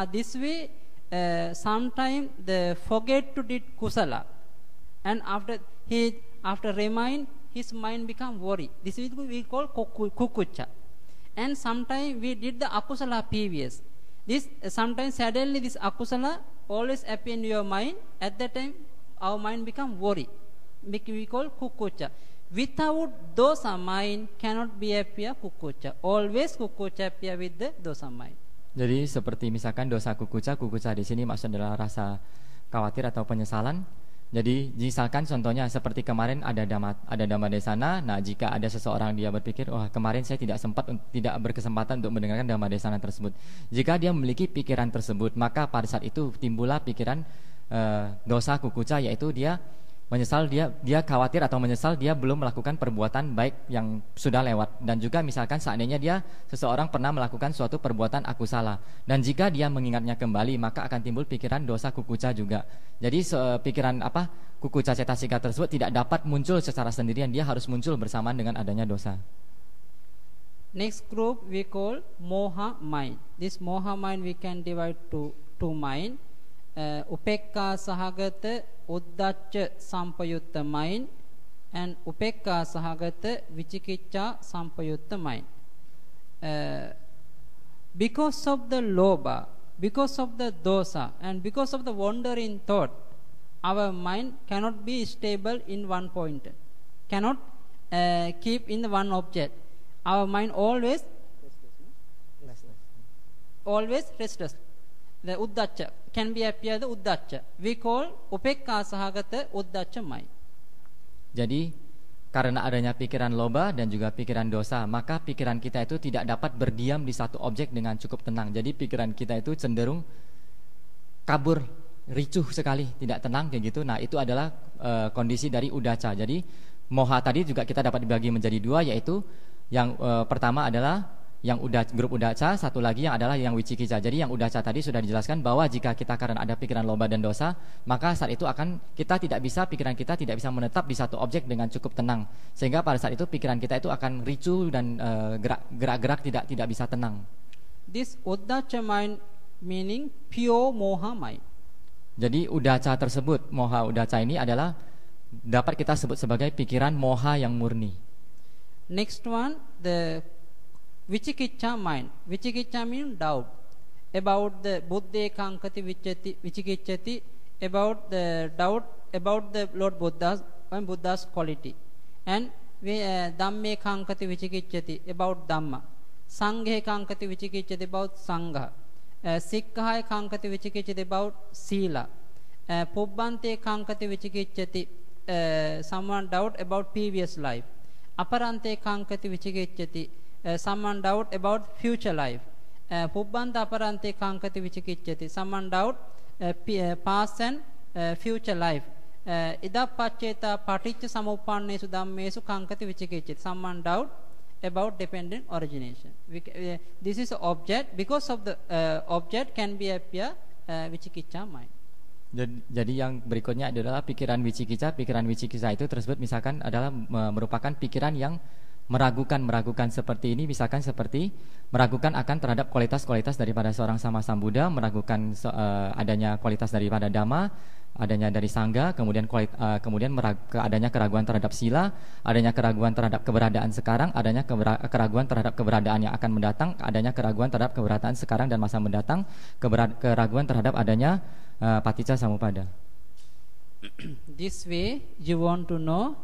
Speaker 1: This way, sometime the forget to did kusala, and after remind, his mind become worry. This is we call kukucha. And sometimes we did the akusala previous. This sometimes suddenly this akusala always appear in your mind. At that time, our mind become worry. We call kukucha. Without dosa mind cannot be appear kukucha. Always kukucha appear with the dosa mind.
Speaker 2: Jadi seperti misalkan dosa kukucha di sini maksudnya adalah rasa khawatir atau penyesalan. Jadi misalkan contohnya seperti kemarin ada Dhamma Desana. Nah, jika ada seseorang dia berpikir, kemarin saya tidak berkesempatan untuk mendengarkan Dhamma Desana tersebut. Jika dia memiliki pikiran tersebut, maka pada saat itu timbullah pikiran dosa kukucha, yaitu dia menyesal, dia khawatir atau menyesal dia belum melakukan perbuatan baik yang sudah lewat. Dan juga misalkan seandainya seseorang pernah melakukan suatu perbuatan akusala, dan jika dia mengingatnya kembali, maka akan timbul pikiran dosa kukucha juga. Jadi pikiran kukucha cetasika tersebut tidak dapat muncul secara sendirian, dia harus muncul bersamaan dengan adanya dosa.
Speaker 1: Next group we call moha mind. This moha mind we can divide to two mind. Upekka sahagata uddacca sampayutta mind and upekka sahagata vichikicca sampayutta mind. Because of the lobha, because of the dosa, and because of the wandering thought, our mind cannot be stable in one point, cannot keep in one object. Our mind always restless. The uddacca can be appear the uddacca. We call upekka sahagata uddacca mind.
Speaker 2: Jadi karena adanya pikiran loba dan juga pikiran dosa, maka pikiran kita itu tidak dapat berdiam di satu objek dengan cukup tenang. Jadi pikiran kita itu cenderung kabur, ricuh sekali, tidak tenang kayak gitu. Nah, itu adalah kondisi dari udaca. Jadi moha tadi juga kita dapat dibagi menjadi dua, yaitu yang pertama adalah yang grup udaca, satu lagi yang adalah yang wicikicca. Jadi yang udaca tadi sudah dijelaskan bahwa jika kita karena ada pikiran loba dan dosa, maka saat itu pikiran kita tidak bisa menetap di satu objek dengan cukup tenang, sehingga pada saat itu pikiran kita itu akan ricu dan gerak-gerak tidak bisa tenang.
Speaker 1: This udaca mind meaning pure moha mind.
Speaker 2: Jadi udaca tersebut, moha udaca ini adalah dapat kita sebut sebagai pikiran moha yang murni.
Speaker 1: Next one, the vichikicca mind. Vichikicca means doubt about the Buddha kankati vichikiccati, about the doubt about the Lord Buddha's and Buddha's quality. And dhamme kankati vichikiccati, about Dhamma. Sanghe kankati vichikiccati, about Sangha. Sikkhaye kankati vichikiccati, about Sila. Pubbante kankati vichikiccati, someone doubt about previous life. Aparante kankati vichikiccati, someone doubt about future life. Pubbanta aparante kankati vichikiccati, someone doubt past and future life. Ida pacceta paticca samuppannesu dhammesu kankati vichikiccati, someone doubt about dependent origination. This is object. Because of the object can be appear vichikicca mind.
Speaker 2: Jadi yang berikutnya adalah pikiran wicikicca. Pikiran wicikicca itu tersebut misalkan adalah merupakan pikiran yang meragukan seperti ini, misalkan seperti meragukan akan terhadap kualitas-kualitas daripada seorang sama Sambuddha, meragukan adanya kualitas daripada Dhamma, adanya dari sangga, kemudian adanya keraguan terhadap sila, adanya keraguan terhadap keberadaan sekarang, adanya keraguan terhadap keberadaan yang akan mendatang, adanya keraguan terhadap keberadaan sekarang dan masa mendatang, keraguan terhadap adanya paticca samuppada.
Speaker 1: This way you want to know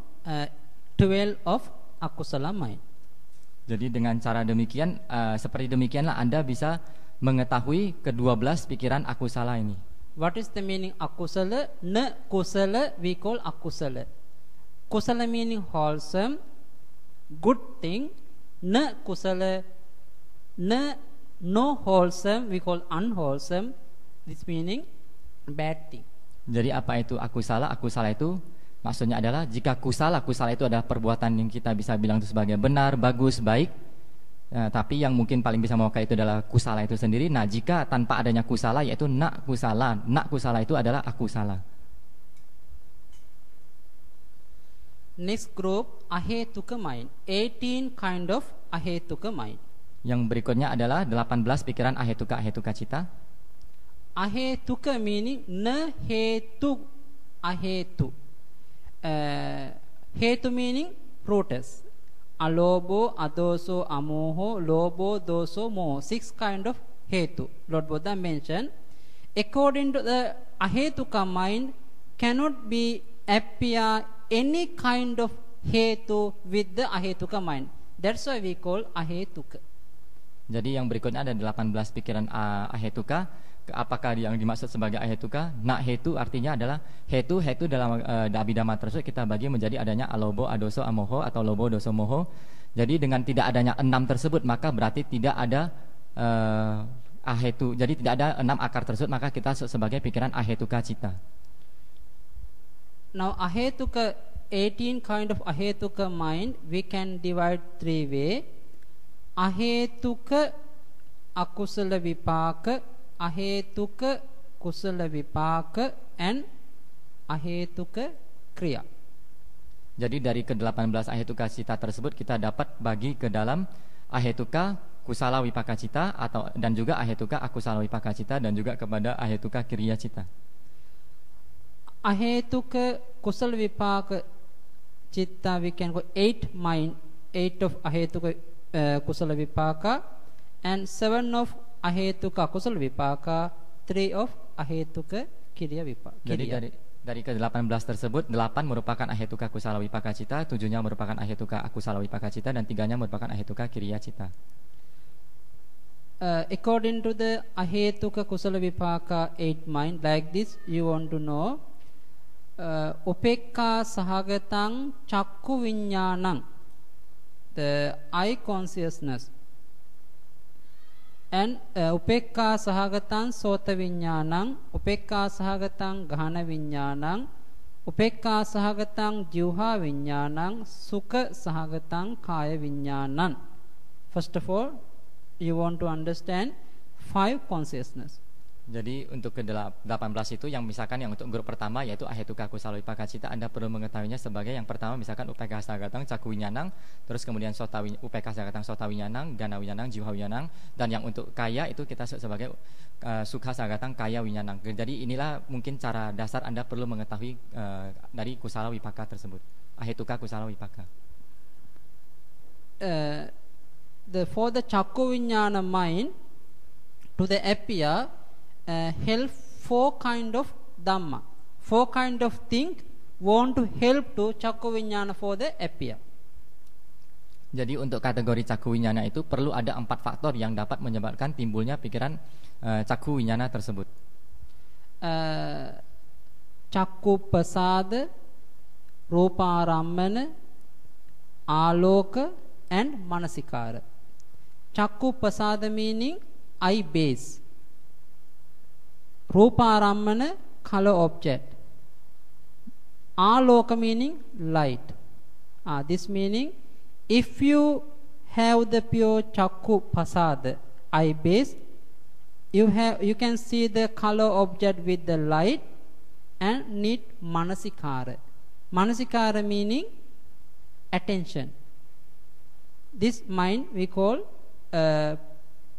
Speaker 1: 12 of akusala mind.
Speaker 2: Jadi dengan cara demikian, seperti demikianlah Anda bisa mengetahui ke-12 pikiran akusala ini.
Speaker 1: What is the meaning akusala? Na kusala we call akusala. Kusala meaning wholesome, good thing. Na kusala, no wholesome we call unwholesome. This meaning bad thing.
Speaker 2: Jadi apa itu akusala? Akusala itu maksudnya adalah jika kusala itu adalah perbuatan yang kita bisa bilang itu sebagai benar, bagus, baik. Tapi yang mungkin paling bisa mewakili itu adalah kusala itu sendiri. Nah, jika tanpa adanya kusala yaitu nak kusala itu adalah akusala.
Speaker 1: Next group ahetuka mind. 18 kind of ahetuka mind.
Speaker 2: Yang berikutnya adalah 18 pikiran ahetuka cita.
Speaker 1: Ahetuka meaning na hetu ahetu. Hetu meaning roots. Alobo, adoso, amoho, lobo, doso, moho. 6 kind of hetu. Lord Buddha mentioned. According to the ahetuka mind, cannot be appear any kind of hetu with the ahetuka mind. That's why we call ahetuka.
Speaker 2: Jadi yang berikutnya ada 18 pikiran ahetuka. Apakah yang dimaksud sebagai ahetuka? Nak hetu artinya adalah hetu dalam abhidhamma tersebut kita bagi menjadi adanya alobo, adoso, amoho atau lobo, doso, moho. Jadi dengan tidak adanya 6 tersebut maka berarti tidak ada ahetu. Jadi tidak ada 6 akar tersebut maka kita sebagai pikiran ahetuka cita.
Speaker 1: Now ahetuka 18 kind of ahetuka mind we can divide 3 way. Ahetuka akusala vipaka, ahetuka kusala vipaka, and ahetuka kriya.
Speaker 2: Jadi dari ke-18 ahetuka cita tersebut kita dapat bagi ke dalam ahetuka kusala wipaka cita dan juga ahetuka akusala wipaka cita dan juga kepada ahetuka kriya cita.
Speaker 1: Ahetuka kusala vipaka cita we can go 8 mind, 8 of ahetuka kusala vipaka and 7 of ahetuka kusala vipaka, 3 of ahetuka kriya vipaka.
Speaker 2: Jadi dari ke-18 tersebut 8 merupakan ahetuka kusala wipaka cita, 7-nya merupakan ahetuka akusala wipaka cita dan 3-nya merupakan ahetuka kriya cita.
Speaker 1: According to the ahetuka kusala vipaka 8 mind, like this you want to know upekka sahagatang chakku viññānaṁ, the eye consciousness, and upekka sahagatang sota viññānaṁ, upekka sahagatang ghana viññānaṁ, upekka sahagatang jivha viññānaṁ, sukha sahagatang kaya viññānaṁ. First of all, you want to understand 5 consciousness.
Speaker 2: Jadi untuk ke-18 itu yang misalkan yang untuk grup pertama yaitu ahetuka kusala wipaka cita, Anda perlu mengetahuinya sebagai yang pertama misalkan upekka sahagatang cakku viññānaṁ, terus kemudian upekka sahagatang sota viññānaṁ, ghana viññānaṁ, jivha viññānaṁ, dan yang untuk kaya itu kita sebagai sukha sahagatang kaya viññānaṁ. Jadi inilah mungkin cara dasar Anda perlu mengetahui dari kusala wipaka tersebut, ahetuka kusala wipaka.
Speaker 1: For the chakku viññāna mind to the appear help 4 kind of dhamma, 4 kind of thing want to help to chakku viññāna for the appear.
Speaker 2: Jadi untuk kategori cakku viññāna itu perlu ada 4 faktor yang dapat menyebabkan timbulnya pikiran cakku viññāna tersebut.
Speaker 1: Cakku pasada, rupārammana, āloka, and manasikara. Cakku pasada meaning eye base. Rupārammana, color object. Āloka meaning light. This meaning if you have the pure chakku pasada, eye base, you can see the color object with the light and need manasikara. Manasikara meaning attention. This mind we call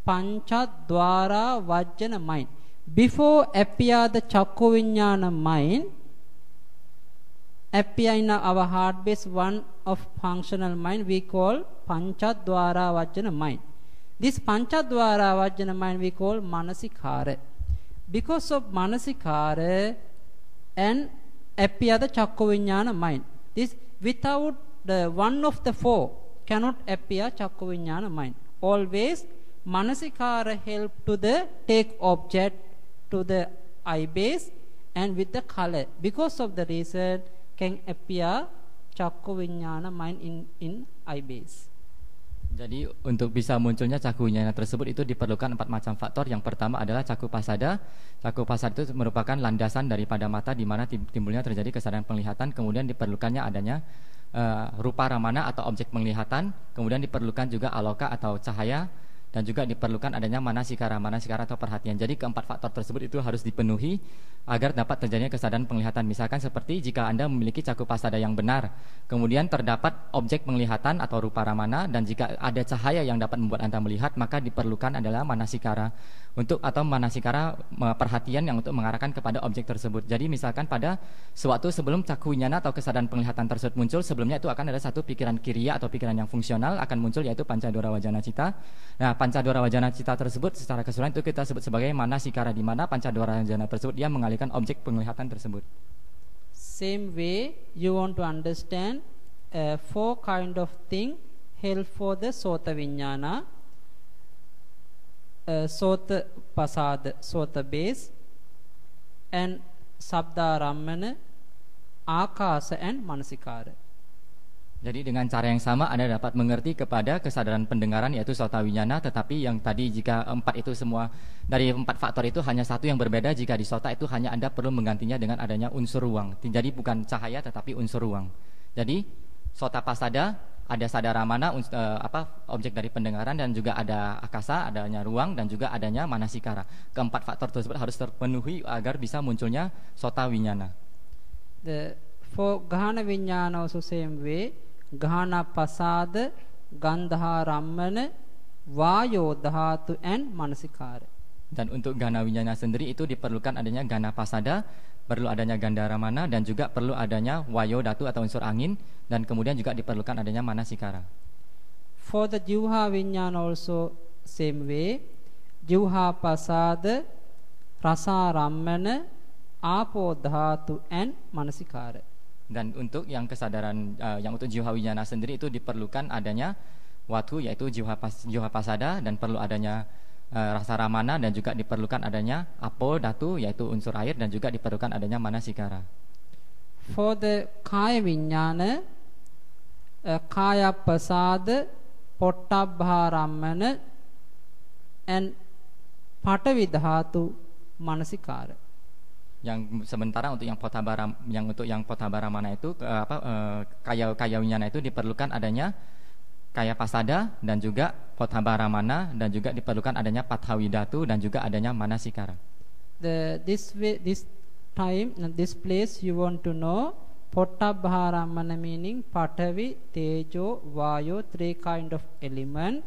Speaker 1: pancha dwara vajjana mind. Before appear the Chakku Vijnana mind, appear in our heart base one of functional mind we call Panchadwara Vajjana mind. This Panchadwara Vajjana mind we call Manasikara. Because of Manasikara and appear the Chakku Vijnana mind. This without the one of the four cannot appear Chakku Vijnana mind. Always Manasikara help to the take object to the eye base and with the color. Because of the reason can appear Chakku Vijnana mind in eye base.
Speaker 2: Jadi untuk bisa munculnya Chakku Vijnana tersebut itu diperlukan 4 macam faktor. Yang pertama adalah Chakku Pasada. Chakku Pasada itu merupakan landasan daripada mata di mana timbulnya terjadi kesadaran penglihatan. Kemudian diperlukannya adanya rupa ramana atau objek penglihatan. Kemudian diperlukan juga aloka atau cahaya. Dan juga diperlukan adanya manasikara atau perhatian. Jadi keempat faktor tersebut itu harus dipenuhi agar dapat terjadinya kesadaran penglihatan. Misalkan seperti jika Anda memiliki Chakku Pasada yang benar, kemudian terdapat objek penglihatan atau rupa ramana, dan jika ada cahaya yang dapat membuat Anda melihat, maka diperlukan adalah manasikara perhatian yang untuk mengarahkan kepada objek tersebut. Jadi misalkan pada sewaktu sebelum Chakku Vijnana atau kesadaran penglihatan tersebut muncul, sebelumnya itu akan ada satu pikiran kiriya atau pikiran yang fungsional akan muncul, yaitu Pancadwara Wajana Cita. Nah, Pancadwara Wajana Cita tersebut secara keseluruhan itu kita sebut sebagai manasikara, di mana Pancadwara Wajana tersebut dia mengalihkan objek penglihatan tersebut.
Speaker 1: Same way you want to understand 4 kind of thing help for the Sota Vijnana, Sota Pasada, Sota base, and Sabda Rammana, Akasa and Manasikara.
Speaker 2: Jadi dengan cara yang sama Anda dapat mengerti kepada kesadaran pendengaran, yaitu Sota Vijnana. Tetapi yang tadi jika 4 itu semua dari 4 faktor itu hanya satu yang berbeda, jika di Sota itu hanya Anda perlu menggantinya dengan adanya unsur ruang. Jadi bukan cahaya tetapi unsur ruang. Jadi Sota Pasada ada sadaramana, objek dari pendengaran, dan juga ada akasa, adanya ruang, dan juga adanya manasikara. Keempat faktor tersebut harus terpenuhi agar bisa munculnya Sota Vijnana.
Speaker 1: For Gahana Vijnana also same way, Gahana Pasada, Gandha Rammana, Vayo Dhatu and Manasikara.
Speaker 2: Dan untuk Gahana Vijnana sendiri itu diperlukan adanya Gahana Pasada, perlu adanya Gandha Ramana, dan juga perlu adanya Vayo Dhatu atau unsur angin, dan kemudian juga diperlukan adanya Manasikara.
Speaker 1: For the Jivha Vijnana also same way, Jivha Pasada, Rasa Rammana, Apo Dhatu and Manasikara.
Speaker 2: Dan untuk yang kesadaran yang untuk Jivha Vijnana sendiri itu diperlukan adanya Watu, yaitu Jivha Pasada, dan perlu adanya Rasa Ramana, dan juga diperlukan adanya Apo Dhatu, yaitu unsur air, dan juga diperlukan adanya Manasikara.
Speaker 1: For the Kaya Vijnana, Kaya Pasada, Pottabha Rammana and Patavi Dhatu, Manasikara.
Speaker 2: Yang sementara untuk yang Pottabha Ramana itu Kaya Vijnana itu diperlukan adanya Kaya Pasada dan juga Pottabha Ramana, dan juga diperlukan adanya Pathavi Dhatu, dan juga adanya Manasikara.
Speaker 1: This place you want to know Pottabha Ramana meaning Pathavi, Tejo, Vayo, 3 kind of element.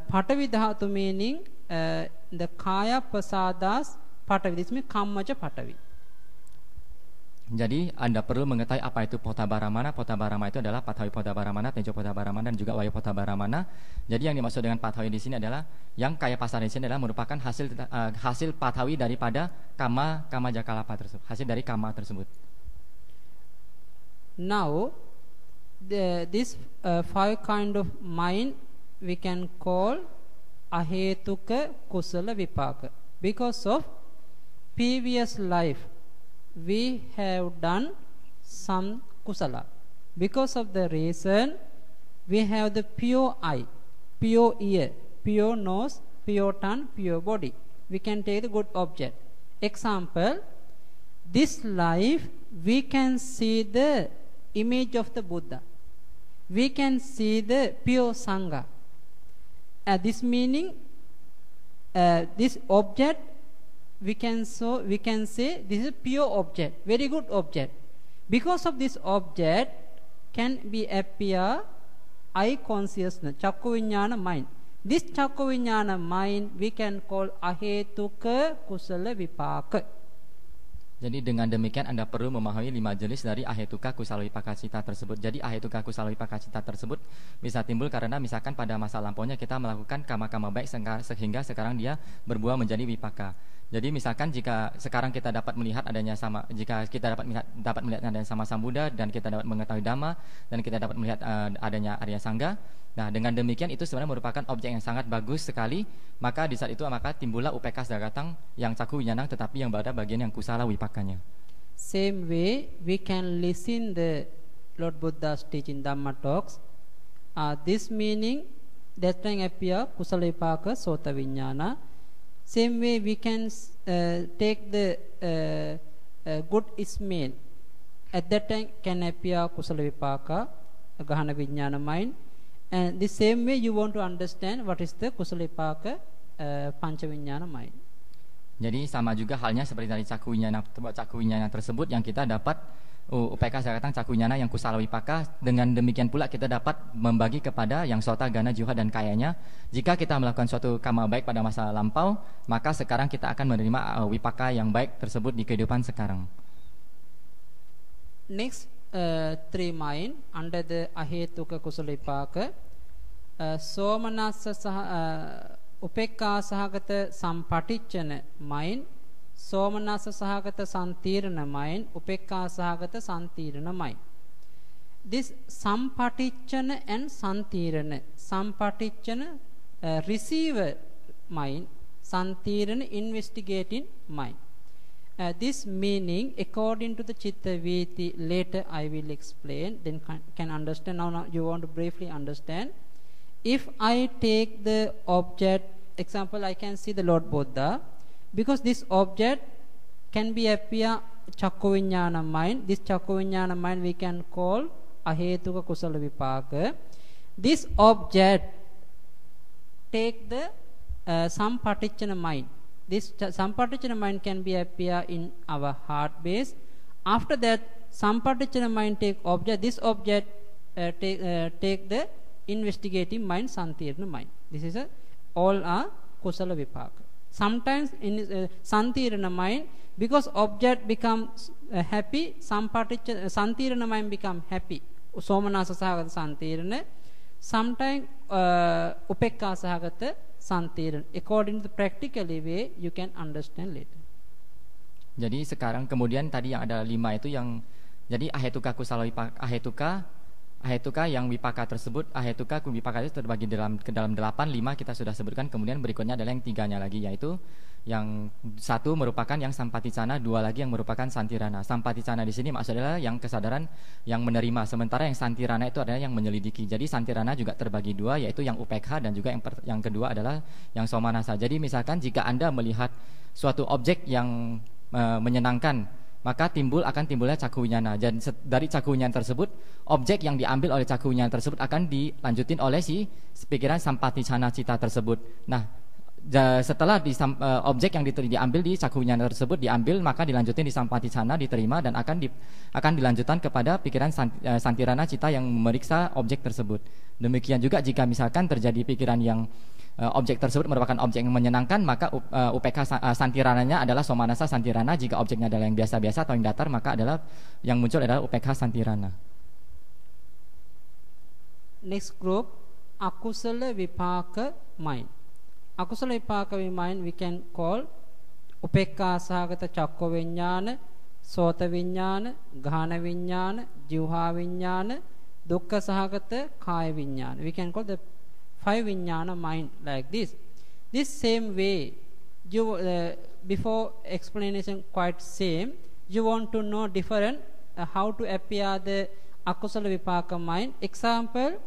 Speaker 1: Pathavi Dhatu meaning the Kaya Pasadas Pathavi. This means Kammaja Pathavi.
Speaker 2: Jadi Anda perlu mengetahui apa itu Pottabha Ramana. Pottabha Ramana itu adalah Pathavi Pottabha Ramana, Tejo Pottabha Ramana, dan juga Vayo Pottabha Ramana. Jadi yang dimaksud dengan Pathavi di sini adalah yang Kaya Pasada di sini adalah merupakan hasil Pathavi daripada Kama Jakalapa tersebut, hasil dari Kama tersebut.
Speaker 1: Now this 5 kind of mind we can call Ahetuka Kusala Vipaka. Because of previous life we have done some kusala. Because of the reason we have the pure eye, pure ear, pure nose, pure tongue, pure body. We can take the good object. Example, this life we can see the image of the Buddha. We can see the pure Sangha. This meaning this object we can say this is a pure object, very good object. Because of this object can be appear eye consciousness, Chakku Vijnana mind. This Chakku Vijnana mind we can call ahetuka kusala vipaka.
Speaker 2: Jadi dengan demikian Anda perlu memahami 5 jenis dari ahetuka kusala vipaka cita tersebut. Jadi ahetuka kusala vipaka cita tersebut bisa timbul karena misalkan pada masa lampaunya kita melakukan kama-kama baik sehingga sekarang dia berbuah menjadi vipaka. Jadi misalkan jika sekarang kita dapat melihat jika kita dapat melihat adanya sama Sambuddha dan kita dapat mengetahui Dhamma dan kita dapat melihat adanya Arya Sangga. Nah, dengan demikian itu sebenarnya merupakan objek yang sangat bagus sekali. Maka di saat itu maka timbullah upeka Sadagatang yang Cakku Winyana tetapi yang pada bagian yang kusala wipakanya.
Speaker 1: Same way we can listen the Lord Buddha's teaching Dhamma talks. This meaning that time appear kusala vipaka sota vinyana. Same way we can take the good smell. At that time can appear kusala vipaka, gahana vijnana mind. And the same way you want to understand what is the kusala vipaka panca vijnana mind.
Speaker 2: Jadi sama juga halnya seperti dari Cakku Winyana tersebut yang kita dapat upeka Sadagatang Cakku Winyana yang kusala wipaka. Dengan demikian pula kita dapat membagi kepada yang sota, gana, jiwa dan kayanya. Jika kita melakukan suatu kama baik pada masa lampau, maka sekarang kita akan menerima wipaka yang baik tersebut di kehidupan sekarang.
Speaker 1: Next 3 mind under the ahetuka kusala vipaka, somanassa upekka sahagata sampatichana mind, somanassa sahagata santirana mind, upekka sahagata santirana mind. This sampatichana and santirana, sampatichana receiver mind, santirana investigating mind. This meaning according to the Chitta Viti later I will explain, then can understand. Now you want to briefly understand. If I take the object, example I can see the Lord Buddha, because this object can be appear Cakku Vinyana mind. This Cakku Vinyana mind we can call ahetuka kusala vipaka. This object take the sampatichana mind. This sampatichana mind can be appear in our heart base. After that sampatichana mind take object. This object take the investigating mind, santirana mind. This is all are kusala vipaka. Sometimes in santirana mind, because object becomes happy, santirana mind become happy. Somanasa sahagata santirana. Sometimes upekka sahagata santirana. According to the practically way you can understand later.
Speaker 2: Jadi sekarang kemudian tadi yang ada 5 itu yang jadi ahetuka kusala wipaka, ahetuka yang wipaka tersebut, ahetuka wipaka itu terbagi ke dalam 8, 5 kita sudah sebutkan. Kemudian berikutnya adalah yang 3-nya lagi, yaitu yang 1 merupakan yang sampaticana, 2 lagi yang merupakan santirana. Sampaticana di sini maksudnya adalah yang kesadaran yang menerima, sementara yang santirana itu adalah yang menyelidiki. Jadi santirana juga terbagi 2, yaitu yang upekha dan juga yang kedua adalah yang somanasa. Jadi misalkan jika Anda melihat suatu objek yang menyenangkan, maka akan timbulnya Cakku Winyana. Dan dari Cakku Winyana tersebut, objek yang diambil oleh Cakku Winyana tersebut akan dilanjutin oleh si pikiran sampaticana cita tersebut. Nah, setelah objek yang diambil di Cakku Winyana tersebut diambil, maka dilanjutin di sampaticana, diterima dan akan dilanjutkan kepada pikiran santirana cita yang memeriksa objek tersebut. Demikian juga jika misalkan terjadi pikiran yang objek tersebut merupakan objek yang menyenangkan, maka upekha santirananya adalah somanasa santirana. Jika objeknya adalah yang biasa-biasa atau yang datar, maka adalah yang muncul adalah upekha santirana.
Speaker 1: Next group, akusala vipaka mind. Akusala vipaka mind we can call upekha sahagata Cakku Vinyana, sota vinyana, ghana vinyana, jiwha vinyana, dukkha sahagata kaya vinyana. We can call the 5 vinyana mind like this. This same way, you before explanation quite same. You want to know different how to appear the akusala vipaka mind. Example,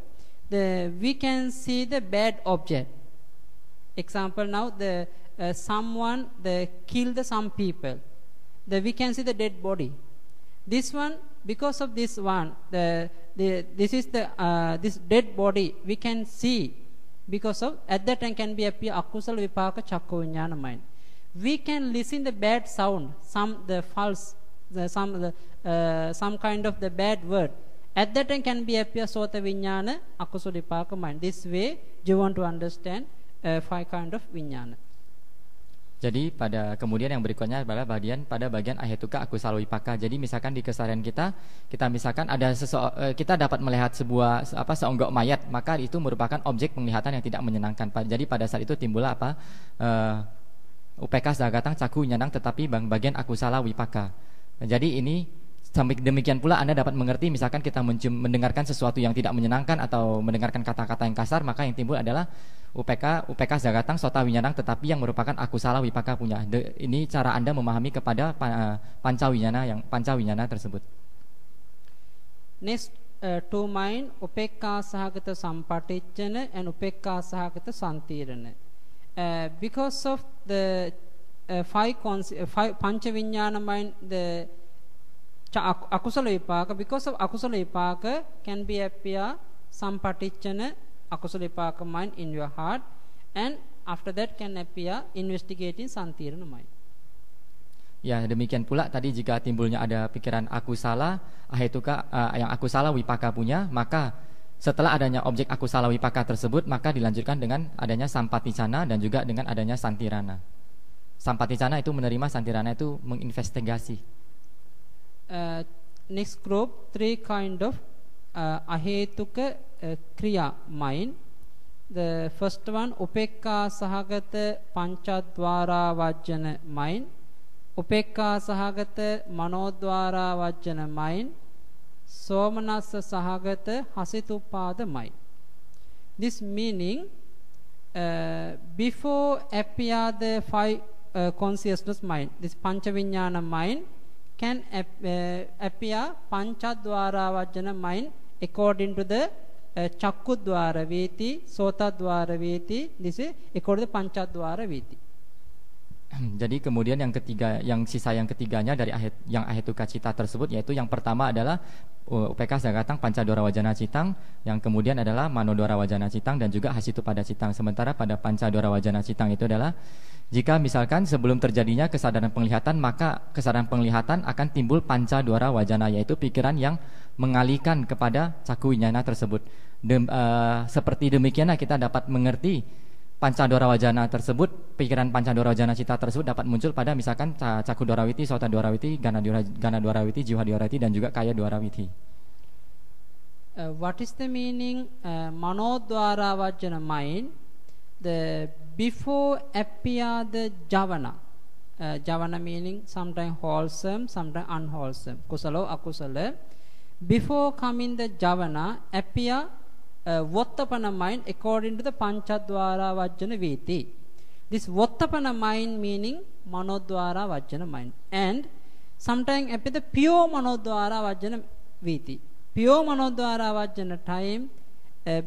Speaker 1: we can see the bad object. Example now, someone killed some people. We can see the dead body. This one, because of this one, this dead body we can see. Because of at that time can be appear akusala vipaka Cakku Vinyana mind. We can listen the bad sound, some kind of the bad word. At that time can be appear sota vinyana, akusala vipaka mind. This way you want to understand 5 kind of vinyana.
Speaker 2: Jadi pada kemudian yang berikutnya adalah pada bagian ahetuka akusala vipaka. Jadi misalkan di keseharian kita misalkan ada kita dapat melihat seonggok mayat, maka itu merupakan objek penglihatan yang tidak menyenangkan. Jadi pada saat itu timbullah UPK sagatang caku nyanang, tetapi bagian akusala vipaka. Jadi ini demikian pula Anda dapat mengerti misalkan kita mendengarkan sesuatu yang tidak menyenangkan atau mendengarkan kata-kata yang kasar, maka yang timbul adalah UPK zagatang sota winyadang, tetapi yang merupakan akusala vipaka punya. Ini cara Anda memahami kepada pancawinyana tersebut.
Speaker 1: Next to mind upekka sahagata sampatijjana and upekka sahagata santirana. Because of the 5 panchavinyana mind, the akusala vipaka, because of akusala vipaka can be appear sampatijjana akusala vipaka mind in your heart, and after that can appear investigating santirana mind.
Speaker 2: Ya, demikian pula tadi jika timbulnya ada pikiran akusala ahetuka yang akusala vipaka punya, maka setelah adanya objek akusala vipaka tersebut, maka dilanjutkan dengan adanya sampaticana dan juga dengan adanya santirana. Sampaticana itu menerima, santirana itu menginvestigasi.
Speaker 1: Next group 3 kind of ahetuka kriya mind. The first one upekka sahagata panchadwara vajjana mind, upekka sahagata manodwara vajjana mind, somanassa sahagata hasitupada mind. This meaning before appear the 5 consciousness mind, this panchavinyana mind can appear panchadwara vajjana mind according to the chakkudwara viti, sotadwara viti. This is according to panchadwara viti.
Speaker 2: Jadi kemudian yang ketiganya dari yang ahetuka cita tersebut, yaitu yang pertama adalah UPK zagatang pancadwara wajana citang, yang kemudian adalah manodwara wajana citang dan juga hasitu pada citang. Sementara pada pancadwara wajana citang itu adalah jika misalkan sebelum terjadinya kesadaran penglihatan, maka kesadaran penglihatan akan timbul pancadwara wajana, yaitu pikiran yang mengalihkan kepada caku winyana tersebut. Seperti demikianlah kita dapat mengerti pancadwara wajana tersebut, pikiran pancadwara wajana cita tersebut dapat muncul pada misalkan caku dwarawiti, sota dwarawiti, gana dwarawiti, jiwa dwarawiti dan juga kaya dwarawiti.
Speaker 1: What is the meaning manodwara vajjana mind? The before appear the javana. Javana meaning sometimes wholesome, sometimes unwholesome, kusala akusala. Before coming the javana appear Vottapana mind according to the Panchadwara Vajjana Viti. This Vottapana mind meaning Manodwara Vajjana mind. And sometimes appear the pure Manodwara Vajjana Viti. Pure Manodwara Vajjana time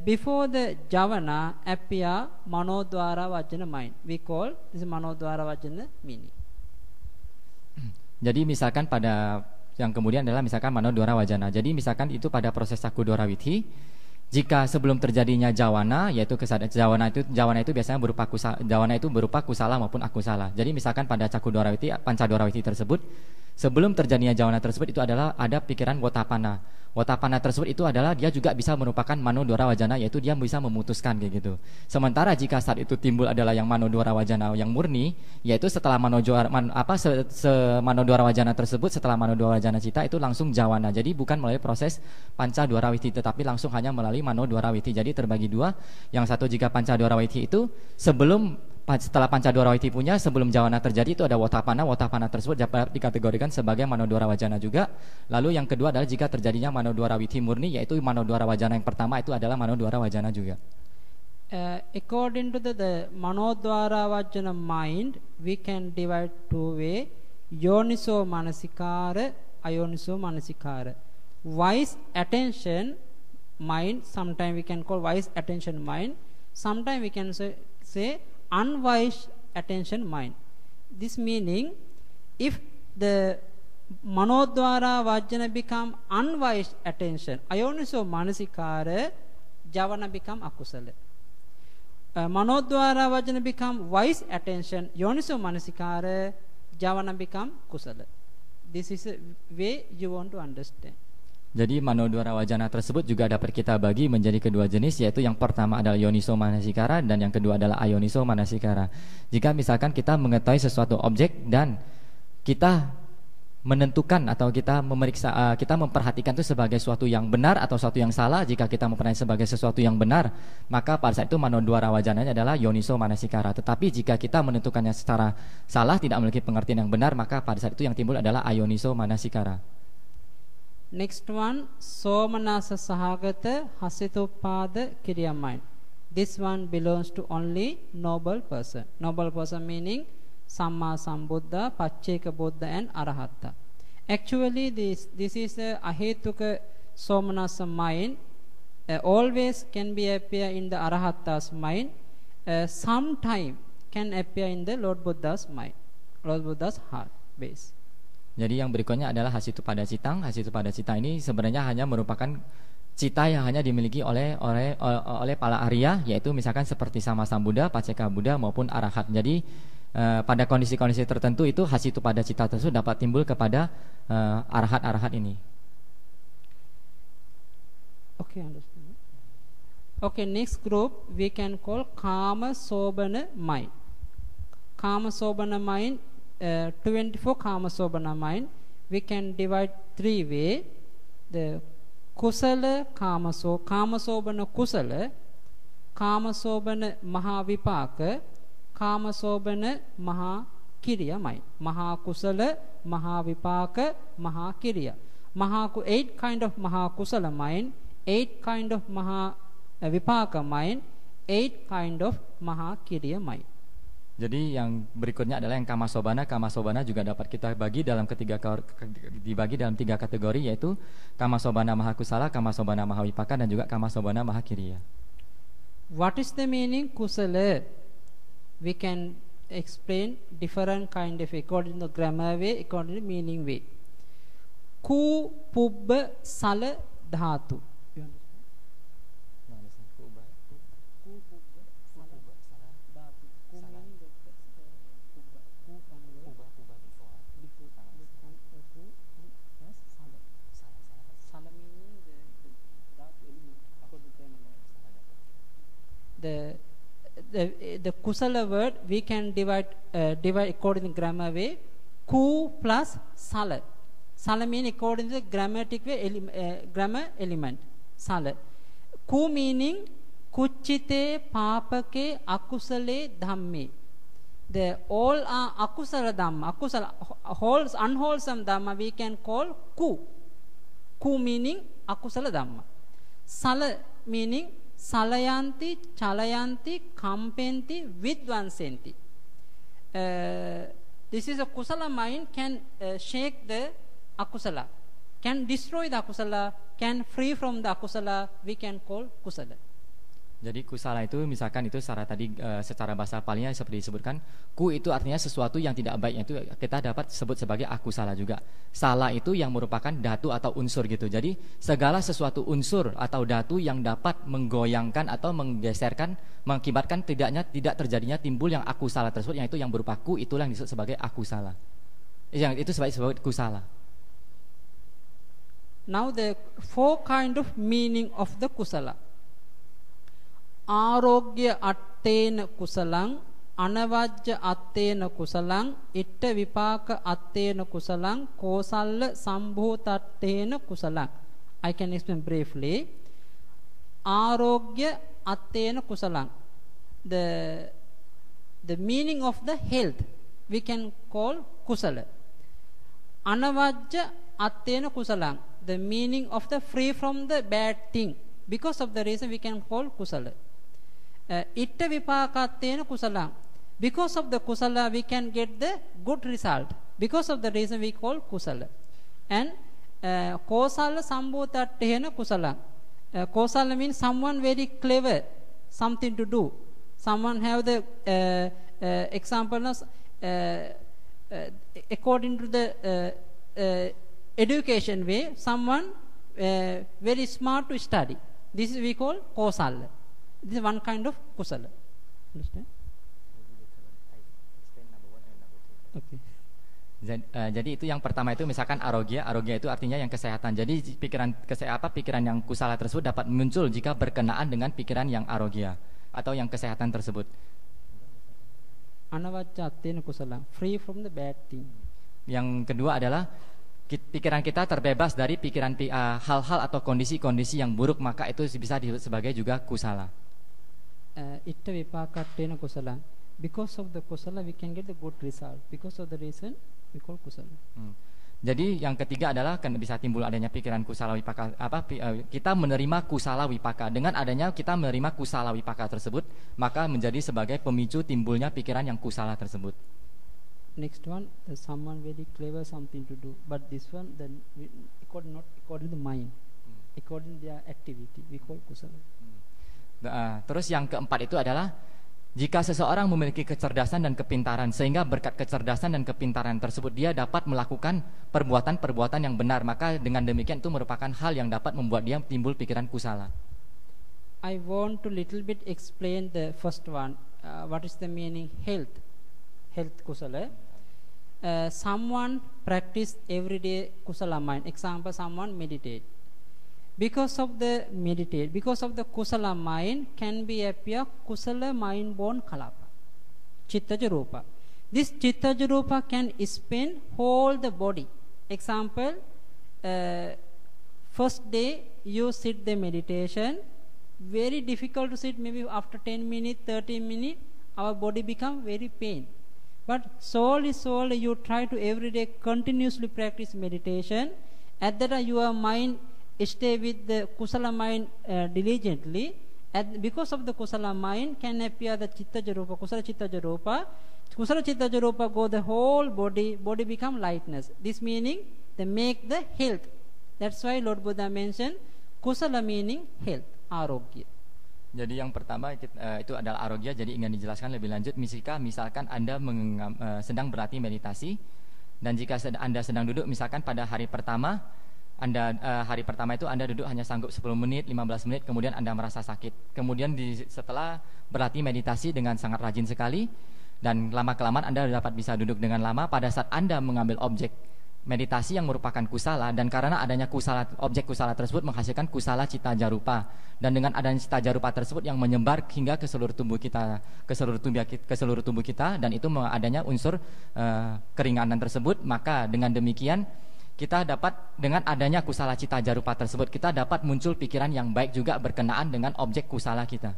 Speaker 1: before the Javana appear Manodwara Vajjana mind. We call this Manodwara Vajjana meaning.
Speaker 2: Jadi misalkan pada yang kemudian adalah misalkan manodwara wajana. Jadi misalkan itu pada proses caku dwarawiti. Jika sebelum terjadinya jawana, yaitu jawana itu biasanya berupa kusala maupun akusala. Jadi misalkan pada caku dwarawiti, pancadwarawiti tersebut, sebelum terjadinya jawana tersebut itu adalah ada pikiran wotapana. Wotapana tersebut itu adalah dia juga bisa merupakan manodwara wajana, yaitu dia bisa memutuskan kayak gitu. Sementara jika saat itu timbul adalah yang manodwara wajana yang murni, yaitu setelah manodwara wajana tersebut, setelah manodwara wajana cita itu langsung jawana. Jadi bukan melalui proses pancadwarawiti, tetapi langsung hanya melalui manodwarawiti. Jadi terbagi dua. Yang satu jika pancadwarawiti itu setelah pancadwarawiti punya, sebelum jawana terjadi itu ada wotapana. Wotapana tersebut dapat dikategorikan sebagai manodwara wajana juga. Lalu yang kedua adalah jika terjadinya manodwarawiti murni, yaitu manodwara wajana yang pertama itu adalah manodwara wajana juga.
Speaker 1: According to the manodwara wajana mind, we can divide 2 way: yoniso manasikara, ayoniso manasikara. Wise attention mind, sometimes we can call wise attention mind, sometimes we can say unwise attention mind. This meaning, if the manodwara vajjana become unwise attention, ayoniso manasikara, javana become akusala. Manodwara vajjana become wise attention, yoniso manasikara, javana become kusala. This is a way you want to understand.
Speaker 2: Jadi manodwara wajana tersebut juga dapat kita bagi menjadi kedua jenis, yaitu yang pertama adalah yoniso manasikara dan yang kedua adalah ayoniso manasikara. Jika misalkan kita mengetahui sesuatu objek dan kita menentukan atau kita memeriksa, kita memperhatikan itu sebagai sesuatu yang benar atau sesuatu yang salah. Jika kita memperhatikan sebagai sesuatu yang benar, maka pada saat itu manodwara wajananya adalah yoniso manasikara. Tetapi jika kita menentukannya secara salah, tidak memiliki pengertian yang benar, maka pada saat itu yang timbul adalah ayoniso manasikara.
Speaker 1: Next one, somanasa sahagata hasitoppada kiriya mind. This one belongs to only noble person. Noble person meaning Samma Sambuddha, Pacceka Buddha and Arahatta. Actually this is a ahetuka somanasa mind. Always can be appear in the Arahatta's mind. Sometime can appear in the Lord Buddha's mind, Lord Buddha's heart base.
Speaker 2: Jadi yang berikutnya adalah Hasitupada Citang. Hasitupada Citang ini sebenarnya hanya merupakan cita yang hanya dimiliki oleh para Arya, yaitu misalkan seperti Sama Sambuddha, Pacceka Buddha maupun Arahat. Jadi pada kondisi-kondisi tertentu itu Hasitupada Cita tersebut dapat timbul kepada Arahat-Arahat ini.
Speaker 1: Okay, understand. Okay, next group we can call Kama Sobana mind. Kama Sobana mind. 24 Kama Sobana mind we can divide three way. The Kusala Kama Sobana Kusala, Kama Sobana Maha Vipaka, Kama Sobana Maha Kiriya mind. Maha Kusala, Maha Vipaka, Maha Kiriya. 8 kind of Maha Kusala mind, 8 kind of Maha Vipaka mind, 8 kind of Maha Kiriya mind.
Speaker 2: Jadi yang berikutnya adalah yang Kama Sobana. Kama Sobana juga dapat kita bagi dibagi dalam tiga kategori, yaitu Kama Sobana Maha Kusala, Kama Sobana Maha Vipaka, dan juga Kama Sobana Maha Kiriya.
Speaker 1: What is the meaning Kusala? We can explain different kind of according to the grammar way, according to the meaning way. Ku Pubba Sala Dhatu. The Kusala word we can divide according to grammar way. Ku plus Sala. Sala mean according to the grammatic way, grammar element. Sala. Ku meaning Kuchite Papake Akusale Dhamme. The all are akusala dhamma. Akusala unwholesome dhamma we can call ku. Ku meaning akusala dhamma. Sala meaning Salayanti, Chalayanti, Kampenti, Vidvansenti. This is a kusala mind can shake the akusala, can destroy the akusala, can free from the akusala, we can call kusala.
Speaker 2: Jadi kusala itu misalkan itu secara bahasa palingnya seperti disebutkan, ku itu artinya sesuatu yang tidak baik, itu kita dapat sebut sebagai akusala juga. Sala itu yang merupakan datu atau unsur gitu. Jadi segala sesuatu unsur atau datu yang dapat menggoyangkan atau menggeserkan, mengakibatkan tidak terjadinya timbul yang akusala tersebut, yang itu yang berupa ku, itulah yang disebut sebagai akusala. Yang itu sebagai kusala.
Speaker 1: Now the 4 kind of meaning of the kusala. Arogya attena kusalang, anavajja attena kusalang, itta vipaka attena kusalang, kosalla sambhutattena kusalang. I can explain briefly. Arogya attena kusalang. The meaning of the health we can call kusala. Anavajja attena kusalang. The meaning of the free from the bad thing. Because of the reason we can call kusala. Itta vipakattena kusalang. Because of the kusala we can get the good result. Because of the reason we call kusala. And kosala sambhutattena kusalang. Kosala means someone very clever, something to do. Someone have the example according to the education way, someone very smart to study. This is we call kosala. This is one kind of kusala. Understand? Okay.
Speaker 2: Jadi itu yang pertama itu misalkan arogya itu artinya yang kesehatan. Jadi pikiran yang kusala tersebut dapat muncul jika berkenaan dengan pikiran yang arogya atau yang kesehatan tersebut.
Speaker 1: Anavacca attena kusala, free from the bad thing.
Speaker 2: Yang kedua adalah pikiran kita terbebas dari pikiran hal-hal atau kondisi-kondisi yang buruk, maka itu bisa disebut sebagai juga kusala.
Speaker 1: Itta vipaka attena kusala. Because of the kusala we can get the good result. Because of the reason we call kusala.
Speaker 2: Jadi yang ketiga adalah kan bisa timbul adanya pikiran kusala wipaka, kita menerima kusala wipaka. Dengan adanya kita menerima kusala wipaka tersebut, maka menjadi sebagai pemicu timbulnya pikiran yang kusala tersebut.
Speaker 1: Next one, someone very clever something to do, but this one then not according to the mind, according to their activity we call kusala.
Speaker 2: Terus yang keempat itu adalah jika seseorang memiliki kecerdasan dan kepintaran, sehingga berkat kecerdasan dan kepintaran tersebut dia dapat melakukan perbuatan-perbuatan yang benar, maka dengan demikian itu merupakan hal yang dapat membuat dia timbul pikiran kusala.
Speaker 1: I want to little bit explain the first one. What is the meaning health kusala? Someone practice every day kusala mind. Example, someone meditate. Because of the kusala mind can be appear kusala mind born kalapa, chittaja rupa. This chittaja rupa can spin whole the body. Example, first day you sit the meditation, very difficult to sit, maybe after 10 minutes 30 minutes our body become very pain. But slowly you try to every day continuously practice meditation. At that time your mind stay with the kusala mind diligently. Because of the kusala mind can appear the chittaja rupa, kusala chittaja rupa. Kusala chittaja rupa go the whole body become lightness. This meaning they make the health. That's why Lord Buddha mentioned kusala meaning health, arogya.
Speaker 2: Jadi yang pertama itu adalah arogya. Jadi ingin dijelaskan lebih lanjut, misalkan Anda sedang berlatih meditasi, dan jika Anda sedang duduk, misalkan pada hari pertama itu Anda duduk hanya sanggup 10 menit, 15 menit, kemudian Anda merasa sakit. Kemudian setelah berlatih meditasi dengan sangat rajin sekali, dan lama-kelamaan Anda dapat bisa duduk dengan lama, pada saat Anda mengambil objek meditasi yang merupakan kusala, dan karena adanya objek kusala tersebut menghasilkan kusala cita jarupa, dan dengan adanya cita jarupa tersebut yang menyebar hingga ke seluruh tubuh kita, dan itu adanya unsur keringanan tersebut, maka dengan demikian kita dapat, dengan adanya kusala cita jarupa tersebut, kita dapat muncul pikiran yang baik juga berkenaan dengan objek kusala kita.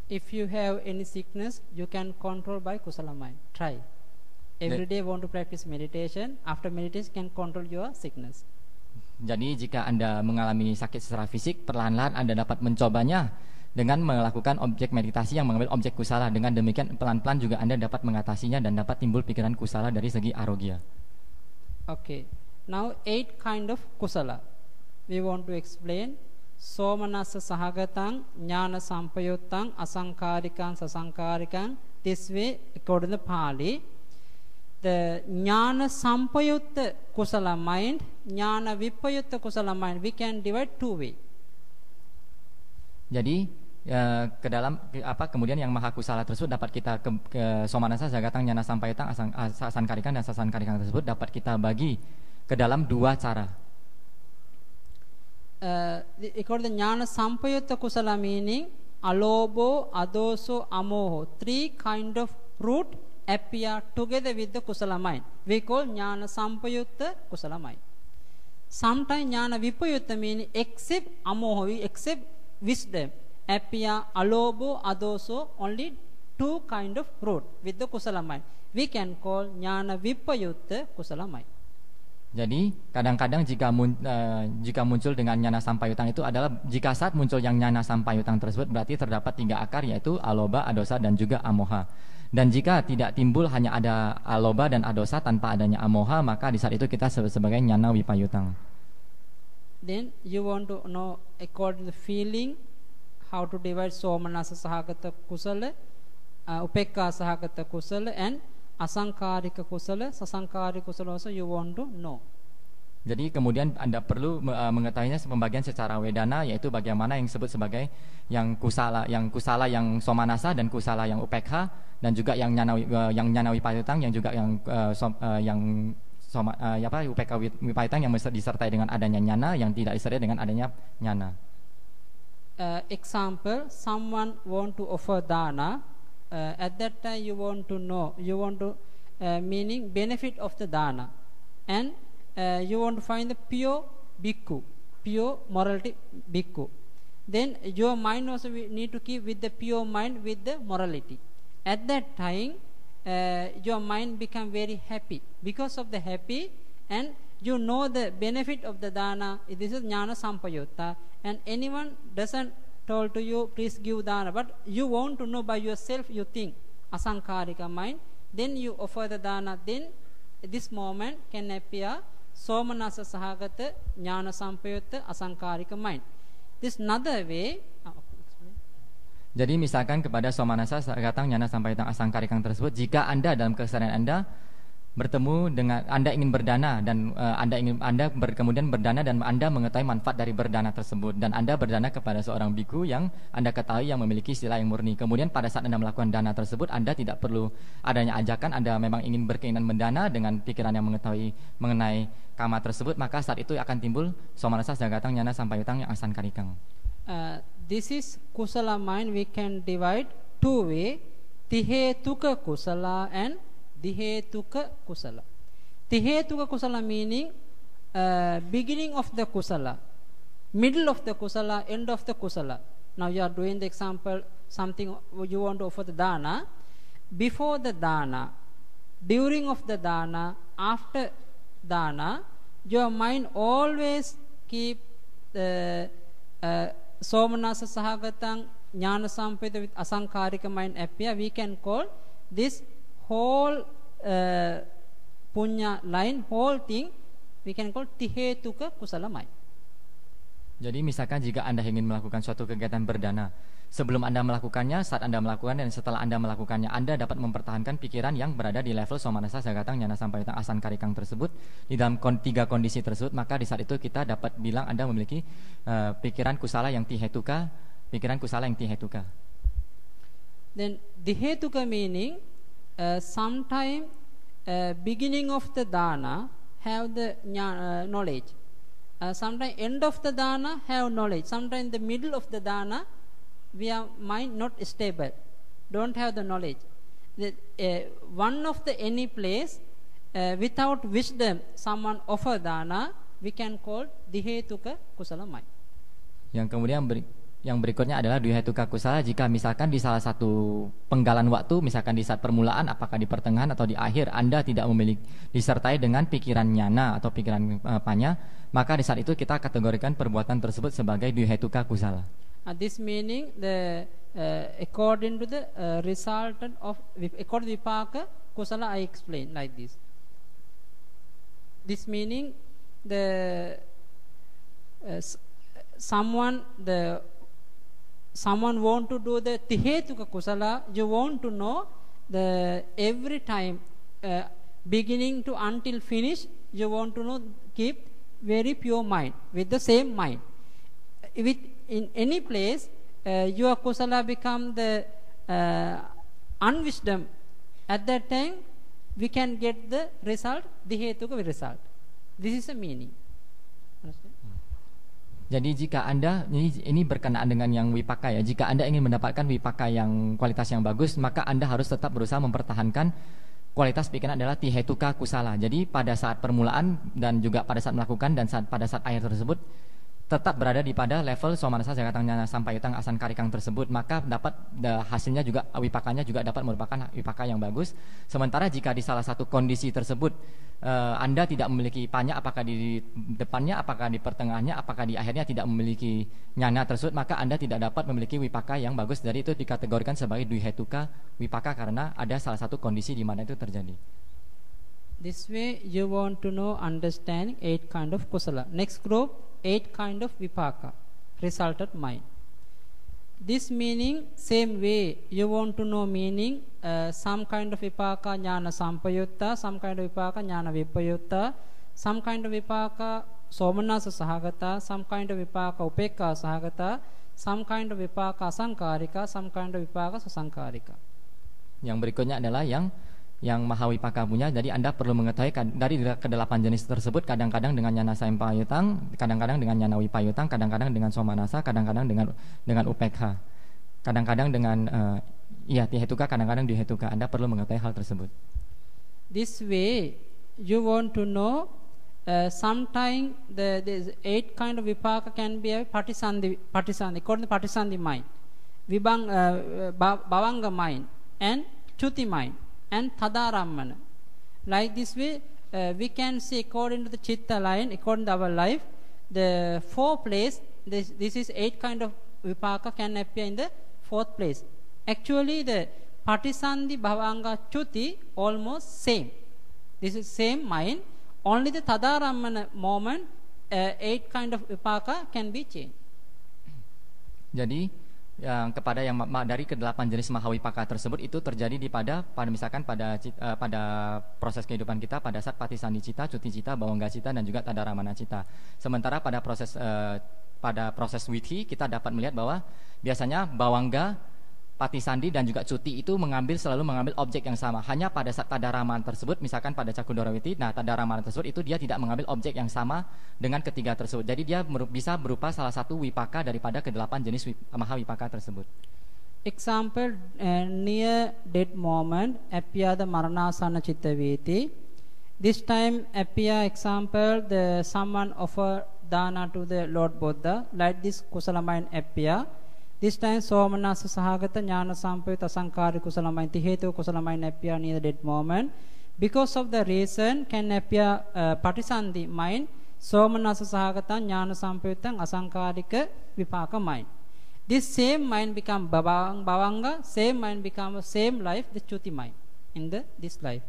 Speaker 1: If you have any sickness, you can control by kusala mind. Try. Every day want to practice meditation. After meditation can control your sickness.
Speaker 2: Jadi jika Anda mengalami sakit secara fisik, perlahan-lahan Anda dapat mencobanya dengan melakukan objek meditasi yang mengambil objek kusala. Dengan demikian pelan-pelan juga Anda dapat mengatasinya dan dapat timbul pikiran kusala dari segi arogya.
Speaker 1: Okay. Now 8 kind of kusala. We want to explain. Somanasa sahagatang, jnana sampayuttang, asankarikang, sasankarikang. This way according to the Pali. The jnana sampayutta kusala mind, jnana vipayutta kusala mind, we can divide 2 way.
Speaker 2: Jadi ke dalam kemudian yang maha kusala tersebut dapat kita ke somanasa sahagatang, jnana sampayuttang, asankarikang dan sasankarikang tersebut dapat kita bagi ke dalam 2 cara.
Speaker 1: According to jnana sampayutta kusala meaning alobo, adoso, amoho, 3 kind of root appear together with the kusala mind. We call jnana sampayutta kusala mind. Sometimes jnana vipayutta meaning except amoho, except wisdom, appear alobo, adoso, only 2 kind of root with the kusala mind. We can call jnana vipayutta kusala mind.
Speaker 2: Jadi kadang-kadang jika muncul dengan jnana sampayutang itu adalah jika saat muncul yang jnana sampayutang tersebut berarti terdapat 3 akar, yaitu aloba, adosa dan juga amoha. Dan jika tidak timbul hanya ada aloba dan adosa tanpa adanya amoha, maka di saat itu kita sebagai jnana vipayutang.
Speaker 1: Then you want to know according to the feeling how to divide somanasa sahagata kusala, upekka sahagata kusala and asankarika kusala, sasankarika kusala also you want to know.
Speaker 2: Jadi kemudian Anda perlu mengetahuinya pembagian secara wedana, yaitu bagaimana yang disebut sebagai yang kusala yang somanasa dan kusala yang upekha, dan juga yang nyana wipayutang, yang juga upekha wipayutang yang disertai dengan adanya nyana, yang tidak disertai dengan adanya nyana.
Speaker 1: Example, someone want to offer dana, at that time you want to meaning benefit of the dana, and you want to find the pure bhikkhu, pure morality bhikkhu. Then your mind also need to keep with the pure mind with the morality. At that time your mind become very happy. Because of the happy, and you know the benefit of the dana, this is jnana sampayutta, and anyone doesn't told to you please give dana, but you want to know by yourself, you think asankarika mind, then you offer the dana. Then this moment can appear somanasa sahagata jnana sampayutta asankarika mind. This another way.
Speaker 2: Jadi misalkan kepada somanasa sahagata jnana sampayutta asangkarikang tersebut, jika Anda dalam kesadaran Anda bertemu dengan Anda ingin berdana, dan kemudian berdana, dan Anda mengetahui manfaat dari berdana tersebut, dan Anda berdana kepada seorang biku yang Anda ketahui yang memiliki sila yang murni. Kemudian pada saat Anda melakukan dana tersebut, Anda tidak perlu adanya ajakan, Anda memang ingin berkeinginan mendana dengan pikiran yang mengetahui mengenai kama tersebut, maka saat itu akan timbul somanasa sagatang jnana sampayutang yang asankarikang.
Speaker 1: This is kusala mind. We can divide two way, tihetuka kusala and dihetuka kusala. Tihetuka kusala meaning beginning of the kusala, middle of the kusala, end of the kusala. Now you are doing the example, something you want to offer the dana. Before the dana, during of the dana, after dana, your mind always keep the somanasa sahagatang jnana sampayutta with asankarika mind appear. We can call this whole punya line, whole thing we can call tihetuka kusala mind.
Speaker 2: Jadi misalkan jika Anda ingin melakukan suatu kegiatan berdana, sebelum Anda melakukannya, saat Anda melakukan, dan setelah Anda melakukannya, Anda dapat mempertahankan pikiran yang berada di level somanasa sagatang jnana sampayutta asankarikang tersebut. Di dalam tiga kondisi tersebut, maka di saat itu kita dapat bilang Anda memiliki pikiran kusala yang tihetuka, pikiran kusala yang tihetuka.
Speaker 1: Then dihetuka meaning sometime beginning of the dana have the knowledge, sometimes end of the dana have knowledge, sometimes the middle of the dana we are mind not stable, don't have the knowledge. One of the any place without wisdom someone offer dana, we can call dihetuka kusala mind.
Speaker 2: Yang kemudian yang berikutnya adalah dihetuka kusala. Jika misalkan di salah satu penggalan waktu, misalkan di saat permulaan, apakah di pertengahan atau di akhir, Anda tidak memiliki disertai dengan pikiran nyana atau pikiran panya, maka di saat itu kita kategorikan perbuatan tersebut sebagai dihetuka kusala.
Speaker 1: This meaning the according to the resultant of according vipaka kusala, I explain like this. This meaning the someone want to do the tihetuka kusala, you want to know the every time beginning to until finish, you want to know, keep very pure mind with the same mind. With in any place your kusala become the unwisdom, at that time we can get the result dihetuka result. This is the meaning. Understand?
Speaker 2: Jadi jika Anda, ini berkenaan dengan yang wipaka ya, jika Anda ingin mendapatkan wipaka yang kualitas yang bagus, maka Anda harus tetap berusaha mempertahankan kualitas pikiran adalah tihetuka kusala. Jadi pada saat permulaan dan juga pada saat melakukan dan pada saat akhir tersebut tetap berada di pada level somanasa sagatang jnana sampayutta asankarikang tersebut, maka dapat hasilnya juga wipakanya juga dapat merupakan wipaka yang bagus. Sementara jika di salah satu kondisi tersebut Anda tidak memiliki panya, apakah di depannya, apakah di pertengahannya, apakah di akhirnya tidak memiliki nyana tersebut, maka Anda tidak dapat memiliki wipaka yang bagus. Dari itu dikategorikan sebagai dihetuka wipaka karena ada salah satu kondisi di mana itu terjadi.
Speaker 1: This way you want to know, understand 8 kind of kusala. Next group, 8 kind of vipaka, resultant mind. This meaning same way you want to know meaning some kind of vipaka jnana sampayutta, some kind of vipaka jnana vipayutta, some kind of vipaka somanasa sahagata, some kind of vipaka upekka sahagata, some kind of vipaka asankarika, some kind of vipaka sasankarika.
Speaker 2: Yang berikutnya adalah yang mahawipaka punya. Jadi Anda perlu mengetahui dari kedelapan jenis tersebut, kadang-kadang dengan nyana sampayutang, kadang-kadang dengan nyana wipayutang, kadang-kadang dengan somanasa, kadang-kadang dengan upekha, kadang-kadang dengan dihetuka, kadang-kadang dihetuka. Anda perlu mengetahui hal tersebut.
Speaker 1: This way you want to know sometime the 8 kind of vipaka can be a patisandhi according to patisandhi mind, bhavanga mind, and chuti mind, and tadarammana. Like this way we can see according to the chitta line, according to our life, the 4th place, this is 8 kind of vipaka can appear in the 4th place. Actually the patisandhi, bhavanga, chuti almost same. This is same mind. Only the tadarammana moment 8 kind of vipaka can be changed.
Speaker 2: Jadi dari kedelapan jenis mahawipaka tersebut itu terjadi misalkan pada proses kehidupan kita pada saat patisandhi cita, cuti cita, bawangga cita, dan juga tadaramana cita. Sementara pada proses withi kita dapat melihat bahwa biasanya bawangga, patisandhi, dan juga cuti itu selalu mengambil objek yang sama. Hanya pada saat tadaraman tersebut, misalkan pada Cakundara-witi, tadaraman tersebut itu dia tidak mengambil objek yang sama dengan ketiga tersebut. Jadi dia bisa berupa salah satu wipaka daripada kedelapan jenis mahawipaka tersebut.
Speaker 1: Example, near death moment appear the maranasana chitta-viti. This time appear example someone offer dana to the Lord Buddha, like this kusala mind appear. This time somanasa sahagata jnana sampayuta asankari kusala mind, tihetu kusala mind appear near the dead moment. Because of the reason can appear patisandhi mind, somanasa sahagata jnana sampayuta asankarika vipaka mind. This same mind become bhavanga, same mind become same life, the chuti mind in this life.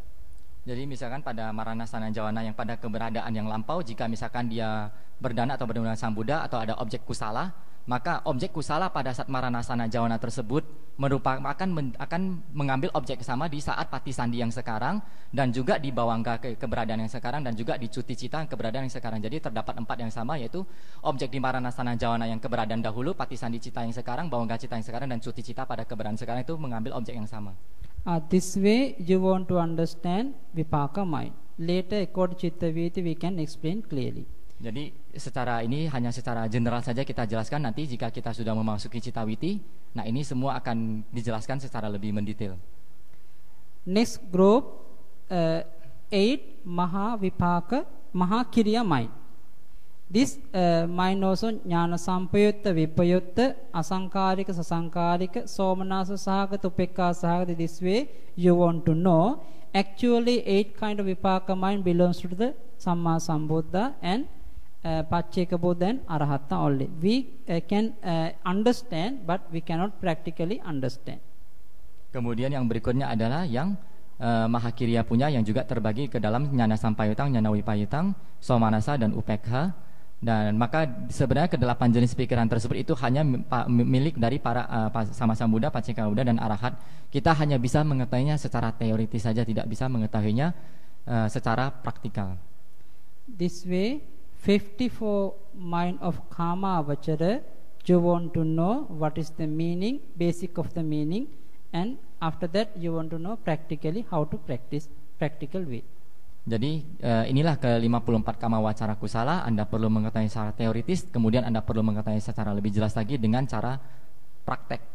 Speaker 2: Jadi misalkan pada maranasana jawana yang pada keberadaan yang lampau, jika misalkan dia berdana atau berdana sang Buddha atau ada objek kusala, maka objek kusala pada saat maranasana jawana tersebut akan mengambil objek sama di saat patisandhi yang sekarang, dan juga di bawangga keberadaan yang sekarang, dan juga di cuti cita keberadaan yang sekarang. Jadi terdapat 4 yang sama, yaitu objek di maranasana jawana yang keberadaan dahulu, patisandhi cita yang sekarang, bawangga cita yang sekarang, dan cuti cita pada keberadaan sekarang itu mengambil objek yang sama.
Speaker 1: This way you want to understand vipaka mind. Later according to chitta-viti we can explain clearly.
Speaker 2: Jadi hanya secara general saja kita jelaskan. Nanti jika kita sudah memasuki Citta-witi, nah ini semua akan dijelaskan secara lebih mendetail.
Speaker 1: Next group 8 Mahavipaka, Mahakiriya mind. This mind also jnana sampayutta, vipayutta, asankarika, sasankarika, somanasa sahagata, upekka sahagata. This way you want to know. Actually 8 kind of vipaka mind belongs to the Samma Sambuddha and Pacceka Buddha and Arahata only. We can understand, but we cannot practically understand.
Speaker 2: Kemudian yang berikutnya adalah yang Mahakiriya punya, yang juga terbagi ke dalam Jnana Sampayutang, Jnana Wipayutang, Somanasa, dan Upekha. Dan maka sebenarnya kedelapan jenis pikiran tersebut itu hanya milik dari para Samma Sambuddha, Pacceka Buddha, dan Arahat. Kita hanya bisa mengetahuinya secara teoritis saja, tidak bisa mengetahuinya secara praktikal.
Speaker 1: This way 54 mind of Kama Avachara, you want to know what is the meaning, basic of the meaning, and after that you want to know practically how to practice practical way.
Speaker 2: Jadi inilah ke-54 kama wacara kusala. Anda perlu mengetahui secara teoritis, kemudian Anda perlu mengetahui secara lebih jelas lagi dengan cara praktek.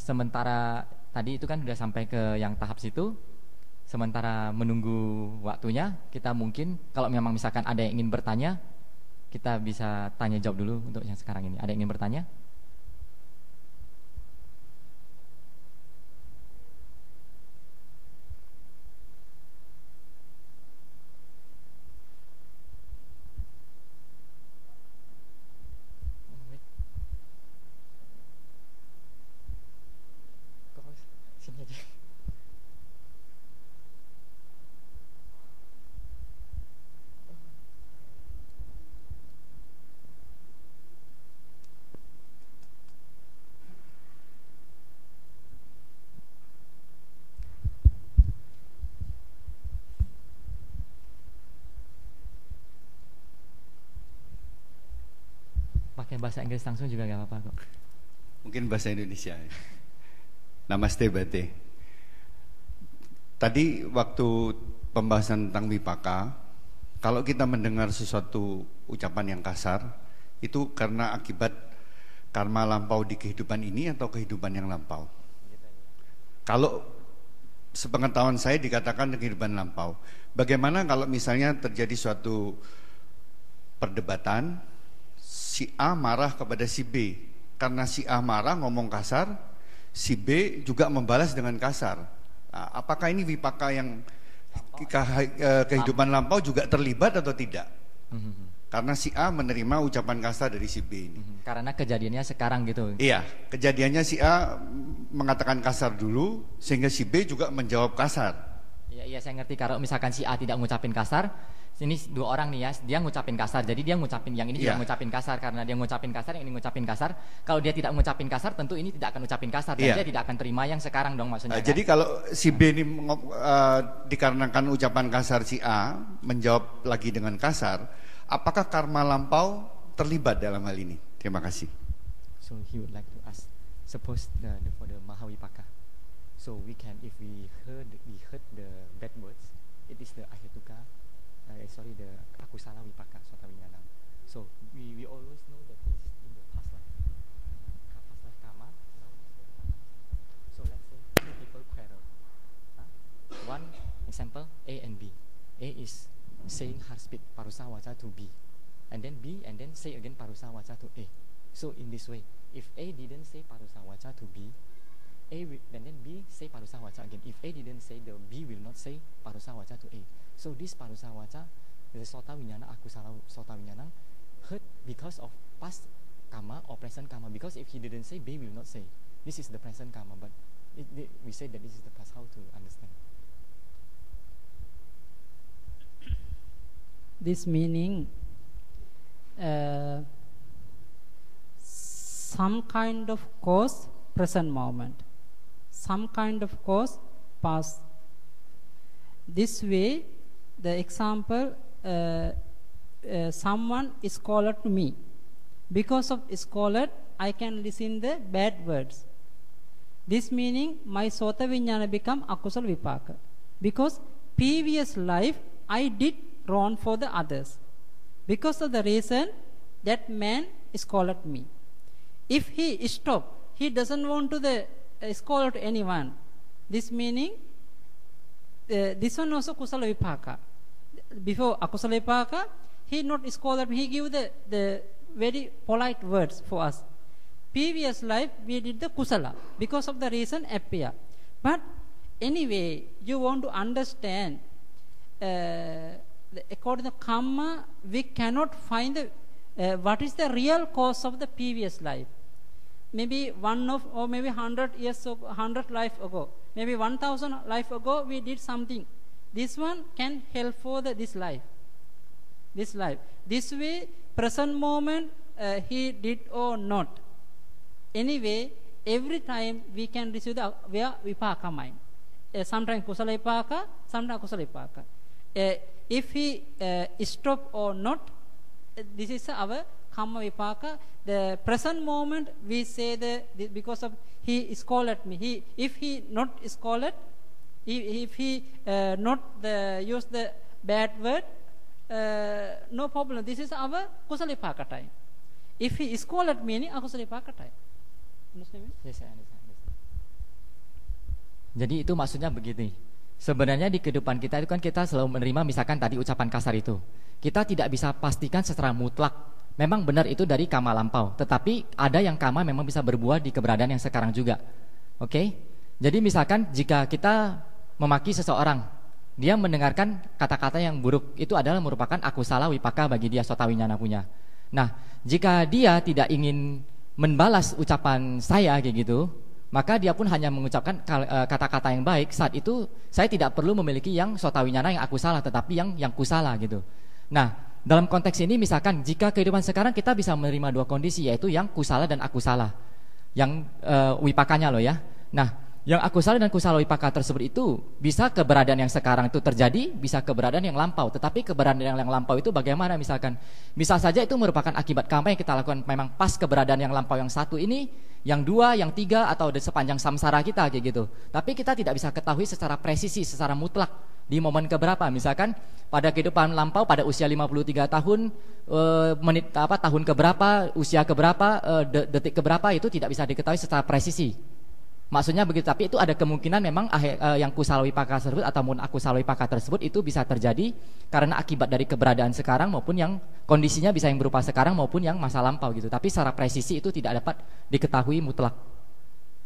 Speaker 2: sementara tadi itu kan sudah sampai ke yang tahap situ, sementara menunggu waktunya, kita mungkin kalau memang misalkan ada yang ingin bertanya, kita bisa tanya jawab dulu untuk yang sekarang ini. Ada yang ingin bertanya? Sini aja. Pakai bahasa Inggris langsung juga gak apa-apa kok.
Speaker 3: Mungkin bahasa Indonesia. Namaste Bate. Tadi waktu pembahasan tentang wipaka, kalau kita mendengar sesuatu ucapan yang kasar, itu karena akibat karma lampau di kehidupan ini atau kehidupan yang lampau. Kalau sepengetahuan saya dikatakan kehidupan lampau. Bagaimana kalau misalnya terjadi suatu perdebatan, si A marah kepada si B, karena si A marah ngomong kasar, si B juga membalas dengan kasar. Nah, apakah ini wipaka yang kehidupan lampau juga terlibat atau tidak? Karena si A menerima ucapan kasar dari si B ini.
Speaker 2: Karena kejadiannya sekarang gitu.
Speaker 3: Iya, kejadiannya si A mengatakan kasar dulu, sehingga si B juga menjawab kasar.
Speaker 2: Iya, saya ngerti. Kalau misalkan si A tidak ngucapin kasar, ini dua orang nih ya, dia ngucapin kasar, jadi dia ngucapin yang ini juga ngucapin kasar, karena dia ngucapin kasar, yang ini ngucapin kasar. Kalau dia tidak ngucapin kasar, tentu ini tidak akan ngucapin kasar, dan dia tidak akan terima yang sekarang dong maksudnya.
Speaker 3: Jadi kalau si B ini dikarenakan ucapan kasar si A menjawab lagi dengan kasar, apakah karma lampau terlibat dalam hal ini? Terima kasih.
Speaker 2: So he would like to ask, suppose for the Mahawipaka, so we can, if we heard the bad words, it is the ahetuka. The akusala wipaka sota winyana. So we always know that this is in the past life. Past life karma. So let's say two people quarrel. One example, A and B. A is saying harspit parusa waca to B, and then B and then say again parusa waca to A. So in this way, if A didn't say parusa waca to B, and then B say parusa waca again. If A didn't say, the B will not say parusa waca to A. So this parusa waca, the sota winyana akusala sota winyana, hurt because of past karma or present karma. Because if he didn't say, B will not say. This is the present karma, but we say that this is the past. How to understand?
Speaker 1: This meaning some kind of cause present moment, some kind of cause past. This way, the example, someone is called to me. Because of is called, I can listen the bad words. This meaning my sota vinyana become akusal vipaka. Because previous life I did wrong for the others. Because of the reason that man is called me. If he stop, he doesn't want to the call to anyone. This meaning this one also kusala vipaka. Before akusala vipaka, he not scolded, he give the very polite words for us. Previous life we did the kusala because of the reason appear. But anyway, you want to understand according to karma, we cannot find the what is the real cause of the previous life. Maybe or maybe 100 years ago, 100 life ago, maybe 1000 life ago we did something. This one can help for this life. This life. This way, present moment he did or not. Anyway, every time we can receive the vipaka mind. Sometimes kusala vipaka, sometimes akusala vipaka. If he stop or not, this is our karma vipaka. The present moment we say because of he is called at me. If he not is called, if he not use the bad word, no problem. This is our kusala vipaka time. If he is called at me, akusala vipaka time. Understand me?
Speaker 2: Yes, I understand. Jadi itu maksudnya begini. Sebenarnya di kehidupan kita itu kan kita selalu menerima misalkan tadi ucapan kasar itu. Kita tidak bisa pastikan secara mutlak memang benar itu dari karma lampau. Tetapi ada yang karma memang bisa berbuah di keberadaan yang sekarang juga. Oke? Jadi misalkan jika kita memaki seseorang, dia mendengarkan kata-kata yang buruk, itu adalah merupakan akusala wipaka bagi dia sotawinyana punya. Nah, jika dia tidak ingin membalas ucapan saya kayak gitu, maka dia pun hanya mengucapkan kata-kata yang baik. Saat itu saya tidak perlu memiliki yang sotawinyana yang akusala, tetapi yang kusala gitu. Nah, dalam konteks ini misalkan jika kehidupan sekarang kita bisa menerima dua kondisi, yaitu yang kusala dan akusala, yang wipakanya loh ya. Nah, yang akusala dan kusala wipaka tersebut itu bisa keberadaan yang sekarang itu terjadi, bisa keberadaan yang lampau. Tetapi keberadaan yang lampau itu bagaimana misalkan? Misal saja itu merupakan akibat karma yang kita lakukan memang pas keberadaan yang lampau yang satu ini, yang dua, yang tiga, atau sepanjang samsara kita kayak gitu. Tapi kita tidak bisa ketahui secara presisi, secara mutlak di momen keberapa. Misalkan pada kehidupan lampau pada usia 53 tahun, tahun keberapa, usia keberapa, detik keberapa itu tidak bisa diketahui secara presisi. Maksudnya begitu, tapi itu ada kemungkinan memang yang kusala wipaka tersebut ataupun akusala wipaka tersebut itu bisa terjadi karena akibat dari keberadaan sekarang maupun yang kondisinya bisa yang berupa sekarang maupun yang masa lampau gitu. Tapi secara presisi itu tidak dapat diketahui mutlak.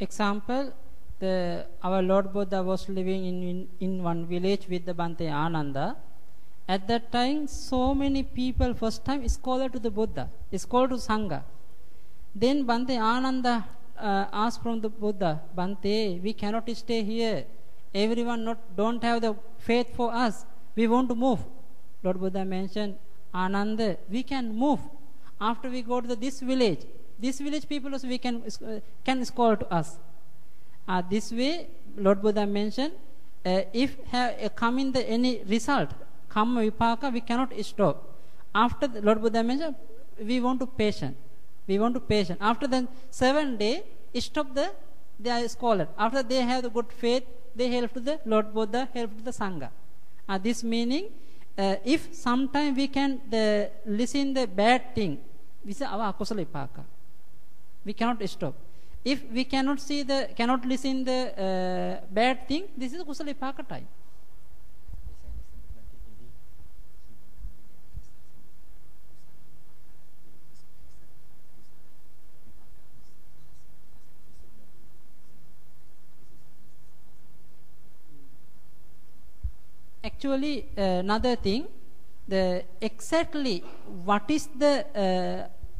Speaker 1: Example, our Lord Buddha was living in one village with the Bhante Ananda. At that time, so many people first time is called to the Buddha, is called to Sangha. Then Bhante Ananda asked from the Buddha, Bhante, we cannot stay here. Everyone don't have the faith for us. We want to move. Lord Buddha mentioned, Ananda, we can move. After we go to this village people also we can call to us. This way, Lord Buddha mentioned, if come in the any result, karma vipaka, we cannot stop. After the Lord Buddha mentioned, we want to patient. After the 7 day, stop they are scholar. After they have the good faith, they help to the Lord Buddha, help to the Sangha. This meaning, if sometime we can listen the bad thing, we say our akusala vipaka. We cannot stop. If we cannot listen the bad thing, this is kusala vipaka time. Actually, another thing, exactly what is the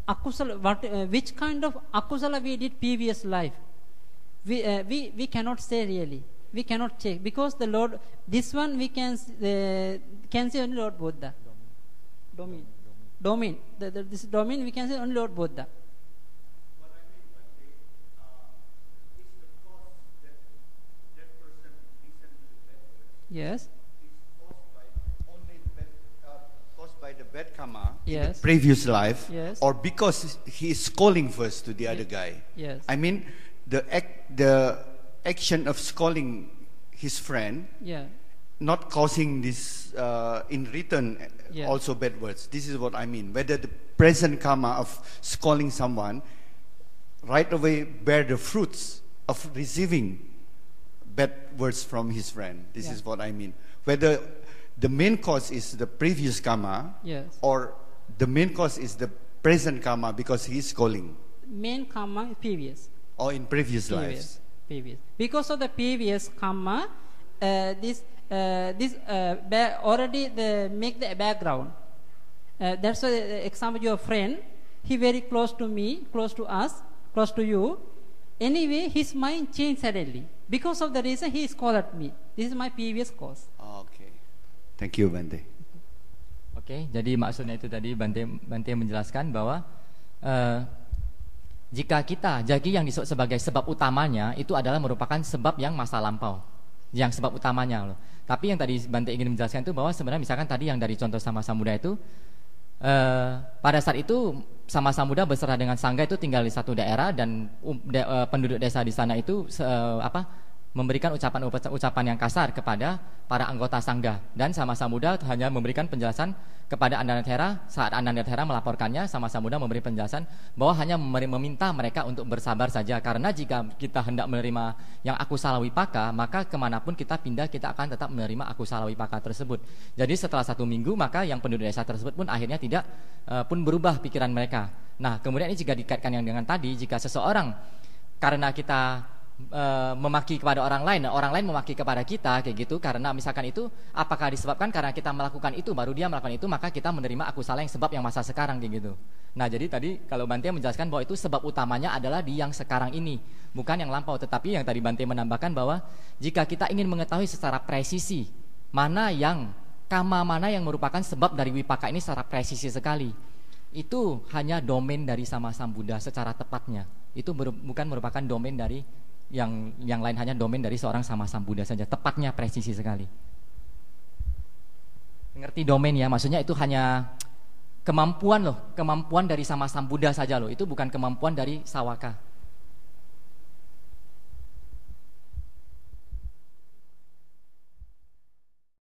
Speaker 1: akusala, which kind of akusala we did previous life, we cannot say really. We cannot check because the Lord, this one we can say only Lord Buddha. Domain. This domain we can say only Lord Buddha.
Speaker 3: What I mean by is the cause that person listens to bad words.
Speaker 1: Yes.
Speaker 3: By the bad karma in
Speaker 1: Yes.
Speaker 3: the previous life,
Speaker 1: Yes.
Speaker 3: or because he is calling first to the other guy.
Speaker 1: Yes.
Speaker 3: I mean, the action of scolding his friend,
Speaker 1: Yeah.
Speaker 3: not causing this in return
Speaker 1: Yeah.
Speaker 3: also bad words. This is what I mean. Whether the present karma of scolding someone right away bear the fruits of receiving bad words from his friend. This
Speaker 1: Yeah.
Speaker 3: is what I mean. Whether the main cause is the previous karma,
Speaker 1: Yes.
Speaker 3: or the main cause is the present karma because he is calling,
Speaker 1: Main karma is previous.
Speaker 3: or in previous lives.
Speaker 1: Previous. Because of the previous karma, this already make the background. That's why, example, your friend, he very close to me, close to us, close to you. Anyway, his mind changed suddenly. Because of the reason he is called at me. This is my previous cause.
Speaker 3: Okay. Thank you, Bante.
Speaker 2: Oke, jadi maksudnya itu tadi Bante menjelaskan bahwa jika kita jadi yang disebut sebagai sebab utamanya itu adalah merupakan sebab yang masa lampau, yang sebab utamanya loh. Tapi yang tadi Bante ingin menjelaskan itu bahwa sebenarnya misalkan tadi yang dari contoh sama Sambuddha itu pada saat itu sama Sambuddha beserta dengan sangga itu tinggal di satu daerah dan penduduk desa di sana itu memberikan ucapan yang kasar kepada para anggota sangga, dan sama Sambuddha hanya memberikan penjelasan kepada Anandathera. Saat Anandathera melaporkannya, sama Sambuddha memberi penjelasan bahwa hanya meminta mereka untuk bersabar saja, karena jika kita hendak menerima yang akusala wipaka, maka kemanapun kita pindah kita akan tetap menerima akusala wipaka tersebut. Jadi setelah 1 minggu maka yang penduduk desa tersebut pun akhirnya tidak pun berubah pikiran mereka. Nah kemudian ini jika dikaitkan yang dengan tadi, jika seseorang karena kita memaki kepada orang lain memaki kepada kita kayak gitu, karena misalkan itu apakah disebabkan karena kita melakukan itu baru dia melakukan itu, maka kita menerima akusala yang sebab yang masa sekarang kayak gitu. Nah jadi tadi kalau Bante menjelaskan bahwa itu sebab utamanya adalah di yang sekarang ini, bukan yang lampau. Tetapi yang tadi Bante menambahkan bahwa jika kita ingin mengetahui secara presisi mana yang kama, mana yang merupakan sebab dari wipaka ini secara presisi sekali, itu hanya domain dari sama Sambuddha secara tepatnya. Itu bukan merupakan domain dari yang lain, hanya domain dari seorang sama Sambuddha saja, tepatnya presisi sekali. Ngerti domain ya, maksudnya itu hanya kemampuan dari sama Sambuddha saja loh, itu bukan kemampuan dari sawaka.